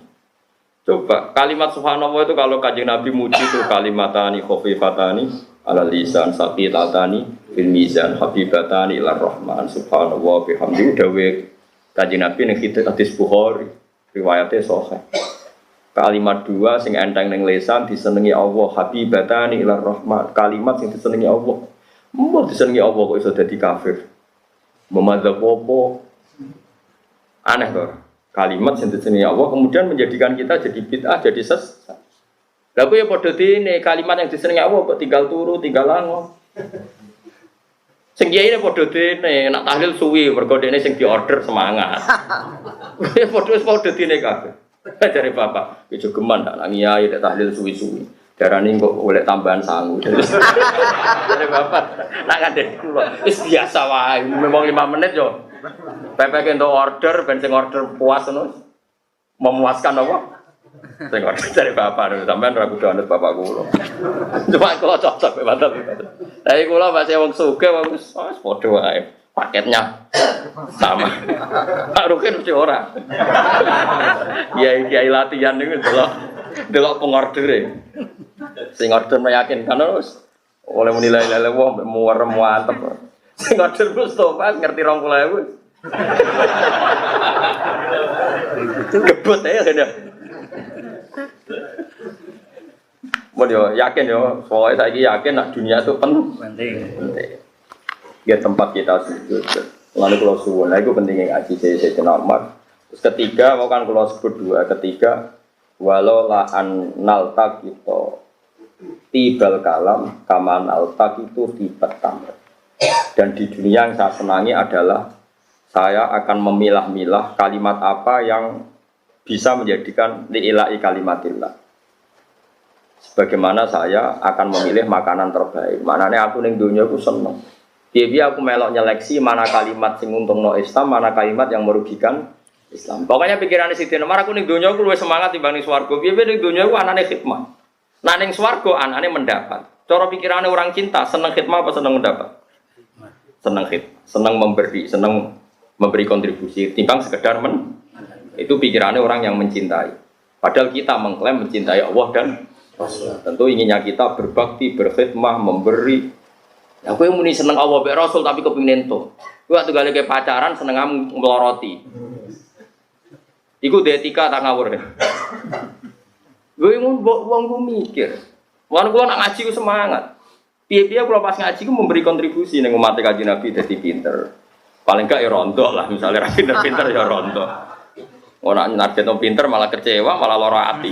Speaker 1: Coba kalimat subhanallah itu kalau Kanjeng Nabi muji itu kalimatani khafifatani ala lisan saqilatani fil mizan habibatani ilar rahman subhanallah bihamdihi dawe Kanjeng Nabi ning hadis Bukhari riwayate sahih. Kalimat dua sing enteng ning lisan disenengi Allah habibatani ilar rahman, kalimat sing disenengi Allah. Mbok disenengi Allah kok iso dadi kafir. Memadzhab apa? Aneh to. Kalimat sing disenengi Allah kemudian menjadikan kita jadi bid'ah, jadi sesat. Lah kuwi ya padha dene kalimat yang disenengi Allah kok tinggal turu, tinggal lango. Sing kiai padha dene nak tahlil suwi mergo dene sing diorder semangat. Kuwi padha dene kabeh. Jare bapak, iki jogeman tak nang kiai nek tahlil suwi-suwi. Darani kok oleh tambahan sangu. Dari bapak, nak ngandel kula. Wis biasa wae, memang 5 menit yo. Pepek untuk order, ben sing order puas ngono. Memuaskan apa? Sing order dari bapak, sampean ra kudu anut bapak kula. Cuma kula cocok mek batal. Lah kula masih wong sugih wis padha wae. Paketnya sama. Pak Rukin mesti ora. Kiai latihan niku delok pengordere. Sing order meyakinkan terus oleh menilai lele wong muwerem mantep. Sing order Mustofa ngerti 20.000. Gebut ya kene. Mau yo yakin yo, soalnya saiki yakin nak dunia itu penting. Ya tempat kita sujud. Lalu kalau suwun, nah itu pentingnya ngaji saya kenal mat. Terus ketiga, mau kan kalau sebut dua, ketiga walau la an naltak itu tibal kalam kaman altak itu tibat tamr. Dan di dunia yang saya senangi adalah saya akan memilah-milah kalimat apa yang bisa menjadikan li'ila'i kalimatillah. Sebagaimana saya akan memilih makanan terbaik. Maknanya aku ning dunia aku seneng. Dia aku melok nyeleksi mana kalimat sing untungno Islam, mana kalimat yang merugikan Islam. Pokoknya pikirannya Siti Nomor aku ning donya aku luwih semangat timbang ning swarga. Piye ning donya aku anane khidmah. Nah ning swarga anane mendapat. Cara pikirannya orang cinta, seneng khidmah apa seneng mendapat? Seneng khidmah, seneng memberi, seneng memberi kontribusi timbang sekedar itu pikirannya orang yang mencintai. Padahal kita mengklaim mencintai Allah dan Rasul. Tentu inginnya kita berbakti, berkhidmah, memberi. Ya kowe muni seneng Allah mek Rasul tapi kepengin ento. Kowe waktu gale ke pacaran seneng meloroti. Iku etika tak ngawur. Gue wong ku mikir. Wong kula nak ngaji ku semangat. Piye-piye kula pas ngaji ku memberi kontribusi ning umat Kanjeng Nabi dadi pinter. Paling gak ya rontok lah, misalnya ra pinter-pinter ya rontok. Orang narget pinter malah kecewa, malah lara ati.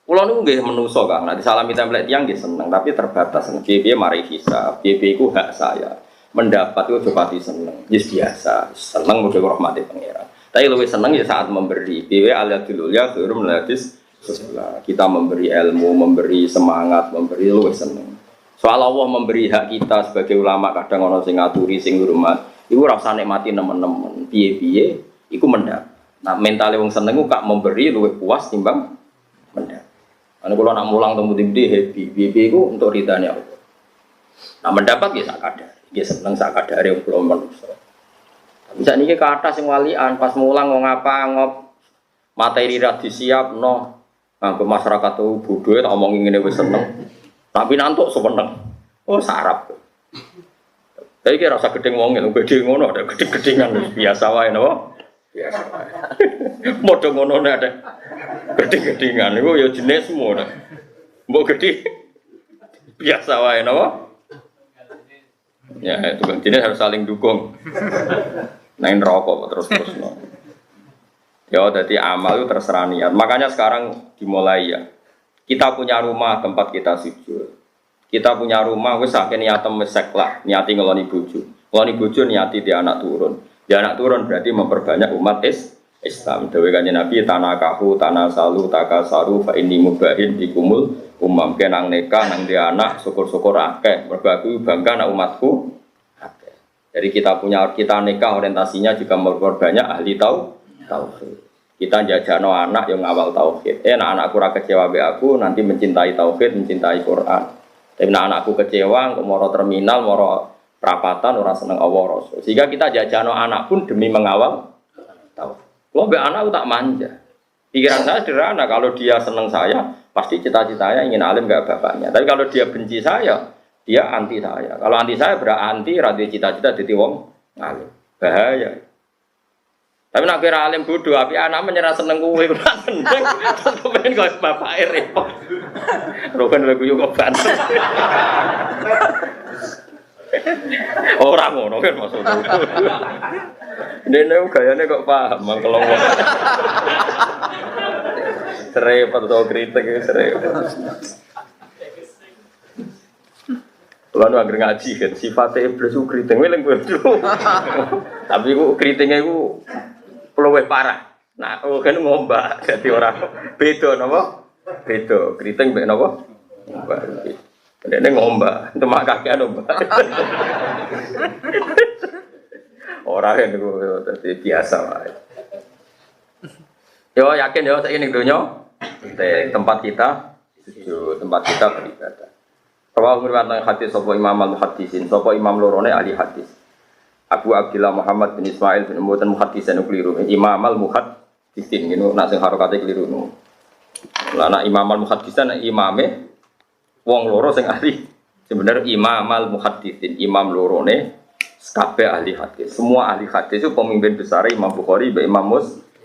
Speaker 1: Kulo niku nggih menungso Kang, nek disalami template tiyang nggih seneng, tapi terbatas. Piye-piye mari hisab, piye-piye iku hak saya. Mendapat itu coba pati seneng, yes biasa, seneng mudah rahmati pangeran. Tapi lebih seneng ya saat memberi. Piye al-yadul ya khairum ladis sebelah. Kita memberi ilmu, memberi semangat, memberi lebih seneng. Soal Allah memberi hak kita sebagai ulama kadang ono sing ngaturi sing hormat. Iku rasa nikmati nemen-nemen. Piye-piye iku mendapat. Nah, mentale wong seneng ku kak memberi luwih puas timbang mendapat. Ana kula nak mulang temu di happy. Piye-piye iku untuk ridane Allah. Nah, mendapat ya sak kadar. Ya seneng sak kadare wong kula manusa. Tapi sakniki ke atas sing walian pas mulang wong apa ngop materi ra disiapno. Nganggo masyarakat tuh bodho tak omongi ngene wis seneng. Tapi nantuk semeneng. Oh, sarap. Tapi kira rasa gedeng wong lho, gedhe ngono ada gedhe-gedhengan biasa wae napa? Biasa wae. Modho ngono nek ada gedhe-gedhengan iku ya jenismu nek. Mbok gedhe biasa wae napa? Ya, itu kan jenis harus saling dukung. Nain rokok terus-terus no. Ya, jadi amal itu terserah niat. Makanya sekarang dimulai ya. Kita punya rumah tempat kita sujud. Kita punya rumah wis akeh niatem mesek lah, niati ngeloni bojo. Ngeloni bojo niati di anak turun. Di anak turun berarti memperbanyak umat Islam. Dewe kanjeng Nabi tanakahu tanasalu takasaru fa inni mubahin dikumul umam kenang nikah nang di anak syukur-syukur akeh. Mergo aku bangga anak umatku akeh. Jadi kita nikah orientasinya juga memperbanyak ahli tauhid. Kita jajano anak yang awal tauhid. Anak-anakku ora kecewa be aku nanti mencintai tauhid, mencintai Quran. Tapi anakku kecewa, moro terminal, moro perapatan, orang seneng Allah Rasul. Sehingga kita jajano anak pun demi mengawal tahu. Kalau be anak tak manja. Pikiran saya sederhana, kalau dia seneng saya, pasti cita-citanya ingin alim gak bapaknya. Tapi kalau dia benci saya, dia anti saya. Kalau anti saya berarti radio cita-cita jadi wong alim. Bahaya. Tapi nak kira alim bodoh, tapi anak menyerah seneng kuwe, kurang seneng. Kemudian kau bapak repot. Rokan lagu juga bantu. Orang ngono kan maksudnya. Dene gayane kok paham mangkelong. Serempet to kritik serempet. Lalu agar ngaji kan sifatnya iblis ku kriting weleng bodoh. Tapi ku kritingnya ku luwih parah. Nah, kan ngombak dadi ora beda napa? Beda kriting mek napa? Ngombak. Dene ngombak, temak kakean ngombak. Ora kan niku dadi biasa wae. Yo yakin yo saiki ning donya tempat kita sujud, tempat kita beribadah. Rawal meriwayatkan hadis sapa Imam al-Muhaddisin, sapa imam lorone ahli hadis. Abu Abdillah Muhammad bin Ismail bin Mu'tan Muhaddisan keliru. Imam al-Muhaddisin ngene nak sing harokate keliru. Lah nak Imam al-Muhaddisan imame wong loro sing ahli. Sebenarnya Imam al-Muhaddisin, imam lorone kabeh ahli hadis. Semua ahli hadis itu pemimpin besar Imam Bukhari, Imam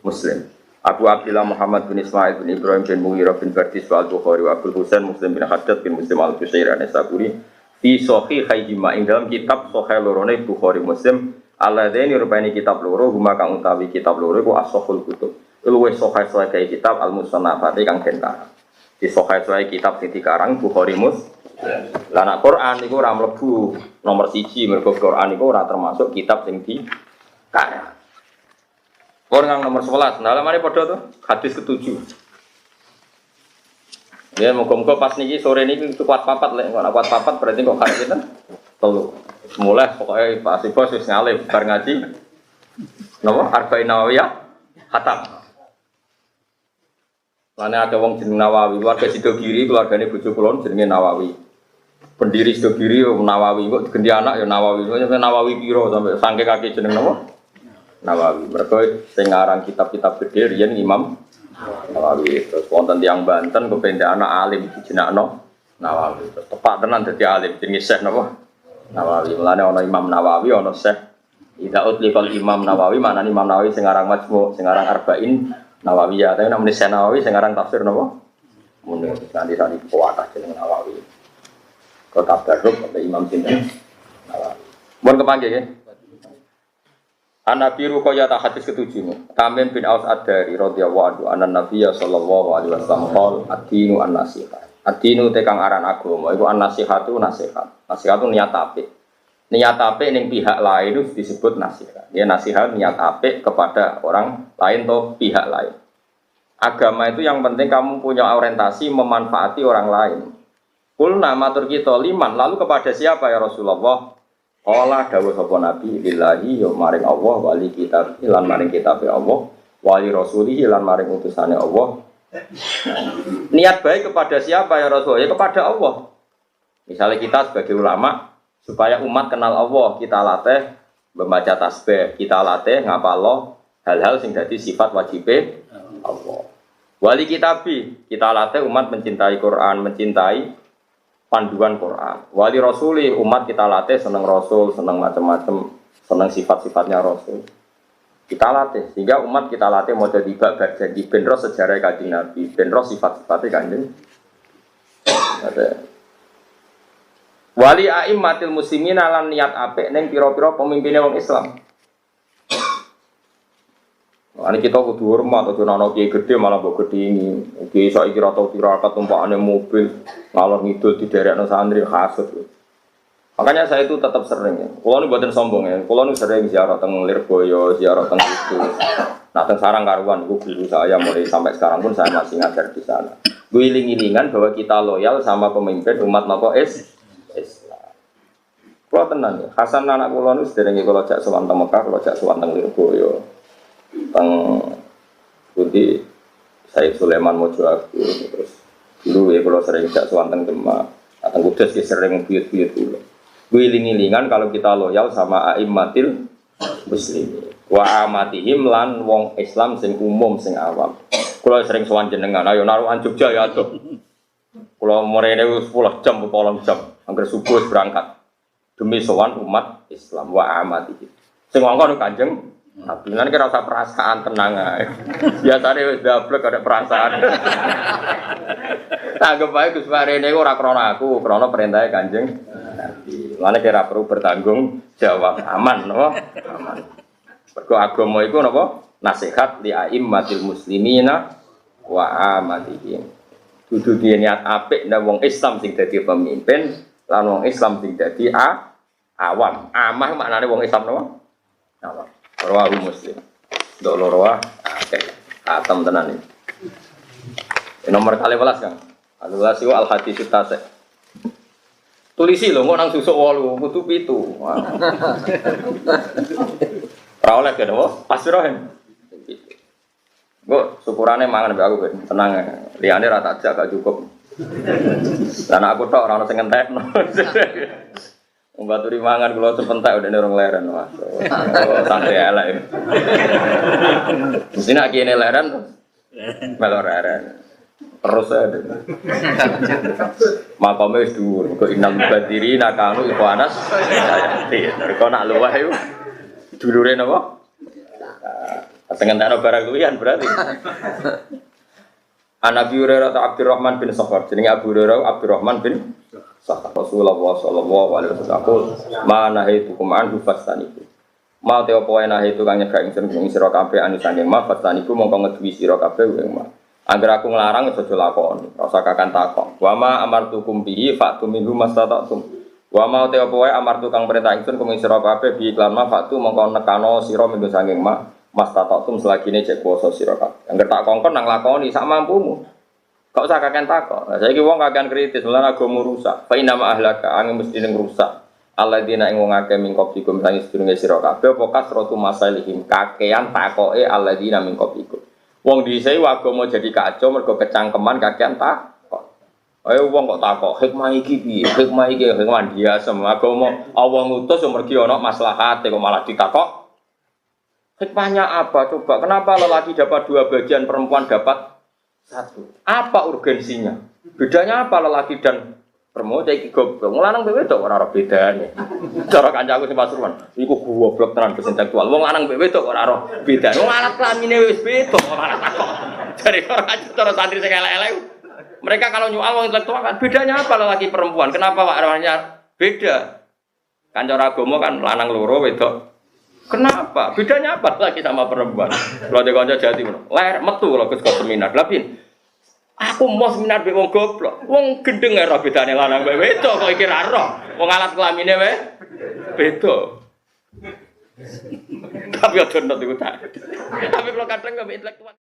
Speaker 1: Muslim. Abu Abdillah Muhammad bin Ismail bin Ibrahim bin Mughirah bin Bardis al-Bukhari wa Abdul Husain Muslim bin Haddad bin Muslim al-Busairi an-Nasaburi fi sahihayhima ing dalam kitab sahih lorone Bukhari Muslim alladzani rupani kitab loro huma kang utawi kitab loro iku as-sahihul kutub luwih sahih kaya kitab al-musannafati kang kentar di sahih kitab sing dikarang Bukhari Muslim lah nak Quran iku ora mlebu nomor 1 mergo Quran iku ora termasuk kitab sing dikarang. Orang nomor 11, nah lemari podo tuh hadis ke-7. Ya muga-muga pas niki sore niki kuat papat lek kok kuat papat berarti kok hari kita telu. Mulai pokoknya Pak Sibos wis ngalih bar ngaji. Napa? Arba'in Nawawiyah khatam. Lane ada wong jeneng Nawawi, warga Sidogiri, keluargane bojo kula jenenge Nawawi. Pendiri Sidogiri Nawawi kok ganti anak ya Nawawi. Nawawi piro sampai sangke kaki jeneng napa? Nawawi, mereka sing aran kitab-kitab gede riyen Imam Nawawi. Terus wonten tiyang Banten kepentek anak alim dijenakno Nawawi. Tepak tenan dadi alim jenenge Syekh napa? Nawawi. Mulane ana Imam Nawawi, ana Syekh. Ida utlikal Imam Nawawi, maknane Imam Nawawi sing aran Majmu', sing aran Arba'in Nawawiyah. Tapi nek Syekh Nawawi sing aran tafsir napa? Mun nanti kuwatah jeneng Nawawi. Kota Baruk sampai Imam sinten Nawawi. Mun kepanggih nggih. An-Nabi Ruqayyah hadis ke-7. Tamim bin Aus Ad-Dari radhiyallahu anhu anan Nabiy sallallahu alaihi wasallam qol ad-dinu an-nasihat. Ad-dinu te kang aran agama iku an-nasihatu nasihat. Nasihat itu niat apik. Niat apik ning pihak lain itu disebut nasihat. Ya nasihat niat apik kepada orang lain atau pihak lain. Agama itu yang penting kamu punya orientasi memanfaati orang lain. Kulna matur kita liman lalu kepada siapa ya Rasulullah? Qala dawuh sapa Nabi lillahi ya maring Allah wali kitab lan maring kitabe Allah wali rasulihi lan maring utusane Allah. Niat baik kepada siapa ya Rasul? Ya kepada Allah. Misalnya kita sebagai ulama supaya umat kenal Allah, kita latih membaca tasbih, kita latih ngapalo hal-hal sing dadi sifat wajibe Allah. Wali kitabi, kita latih umat mencintai Quran, mencintai panduan Quran. Wali Rasuli umat kita latih seneng Rasul, seneng macam-macam, seneng sifat-sifatnya Rasul. Kita latih sehingga umat kita latih mau jadi bab jadi benro sejarah Kanjeng Nabi, benro sifat-sifatnya Kanjeng. Wali a'immatil muslimin lan niat apik ning pira-pira pemimpine wong Islam. Ini kita kudu hormat, atau ana kiai gede malah mbok gedhingi. Kiai saiki ra tau tirakat tumpakane mobil, ngalor ngidul diderekno santri hasud. Makanya saya itu tetap sering ya. Kulo niku mboten sombong ya. Kulo niku sering ziarah teng Lirboyo, ziarah teng Kudus. Nah, teng Sarang Karuan niku guru saya mulai sampai sekarang pun saya masih ngajar di sana. Guling-gilingan bahwa kita loyal sama pemimpin umat napa Islam. Kulo tenan ya. Hasan anak kulo niku sederenge kulo jak sowan teng Mekah, kulo jak sowan teng Lirboyo. Teng Budi Said Sulaiman Mojo aku terus dulu ya kalau sering jak suwanteng Demak ateng Kudus ki sering buyut-buyut dulu. Guling-gilingan kalau kita loyal sama a'immatil muslimin wa amatihim lan wong Islam sing umum sing awam. Kula sering sowan jenengan ayo naruhan Jogja ya adoh. Kula mrene 10 jam 8 jam angger subuh berangkat demi sowan umat Islam wa amatihim. Sing ngongkon Kanjeng Nabi lan kira usah perasaan tenang ae. Biasane wis dablek ada perasaan. Tanggep ae Gus Marene ora krana aku, krana perintahe Kanjeng Nabi. Lan kira perlu bertanggung jawab aman napa? Aman. Mergo agama iku napa? Nasihat li aimmatil muslimina wa amatihim. Dudu niat apik nang wong Islam sing dadi pemimpin, lan wong Islam sing dadi awam. Amah maknane wong Islam napa? Awam. Rawahu Muslim. Ndok loro akeh. Atam tenan iki. Nomor 12 Kang. 12 iku al-hadits tasik. Tulisi lho kok nang susuk 8 kudu 7. Ora oleh kene wae. Pasirahen. Kok syukurane mangan mbek aku ben tenang. Liyane ra tak jak gak cukup. Lah aku tok ora ono sing entekno. Membaturi mangan kalau sepentak udah nerong leren mas, santai elek. Mesti nak kini leren, melor leren. Terus ada. Makamnya itu ke inam badiri nakanu ikhwanas. Kau nak luah itu dulurin apa? Setengah tanah barang kuian berarti. An-Nabi Hurairah Abdurrahman bin Sakhar. Jenenge Abu Hurairah Abdurrahman bin Sakhar. Rasulullah sallallahu alaihi wasallam mana itu kuman fastaniku. Mau te opo enak itu kang nyegah ingsun ing sira kabeh anu saking ma fastaniku mongko ngeduwi sira kabeh ing ma. Angger aku nglarang aja lakoni, ora usah kakan takon. Wa ma amartukum bihi fa'tu minhu mastata'tum. Wa ma te opo amartu kang perintah ingsun ing sira kabeh bi iklan ma fa'tu mongko nekano sira minggu saking ma. Mas tatatum selagine cek kuasa sira kabeh. Angger tak kongkon nang lakoni sak mampumu. Kok usah kakean takon. Lah saiki wong kakean kritis, mulane agama rusak. Fa inna ma ahlaka angin mesti ning rusak. Alladzina ing wong akeh mingkopikum sangi sedurunge sira kabeh apa kasratu masalihim kakean takoke alladzina mingkopikum. Wong dhisik agama jadi kacau mergo kecangkeman kakean takon. Ayo wong kok takok, hikmah iki piye? Hikmah iki hikmah dia semua agama Allah ngutus yo mergi ana maslahate kok malah ditakok. Hikmahnya apa? Coba, kenapa lelaki dapat 2 bagian, perempuan dapat 1? Apa urgensinya? Bedanya apa lelaki dan perempuan? Iki goblok. Lanang dhewe tok ora ora bedane. Cara kancaku sing Pasuruan, iku goblok tenan intelektual. Wong lanang dhewe tok ora ora bedane. Wong alat kelamine wis beda ora takok. Jare cara santri sing elek-elek. Mereka kalau nyual wong intelektual kan bedanya apa lelaki perempuan? Kenapa warnanya beda? Kan cara agama kan lanang loro wedok Kenapa? Bedanya apa lagi sama perempuan? Kalau ada kanca Jawa Timur, ler metu kalau ke seminar. Tapi aku mau seminar be wong goblok. Wong gendeng ora bedane lanang mbek wedok kok iki ra roh. Wong alat kelamine wae beda. Tapi aja nut iku tak. Tapi kalau kadang enggak intelektual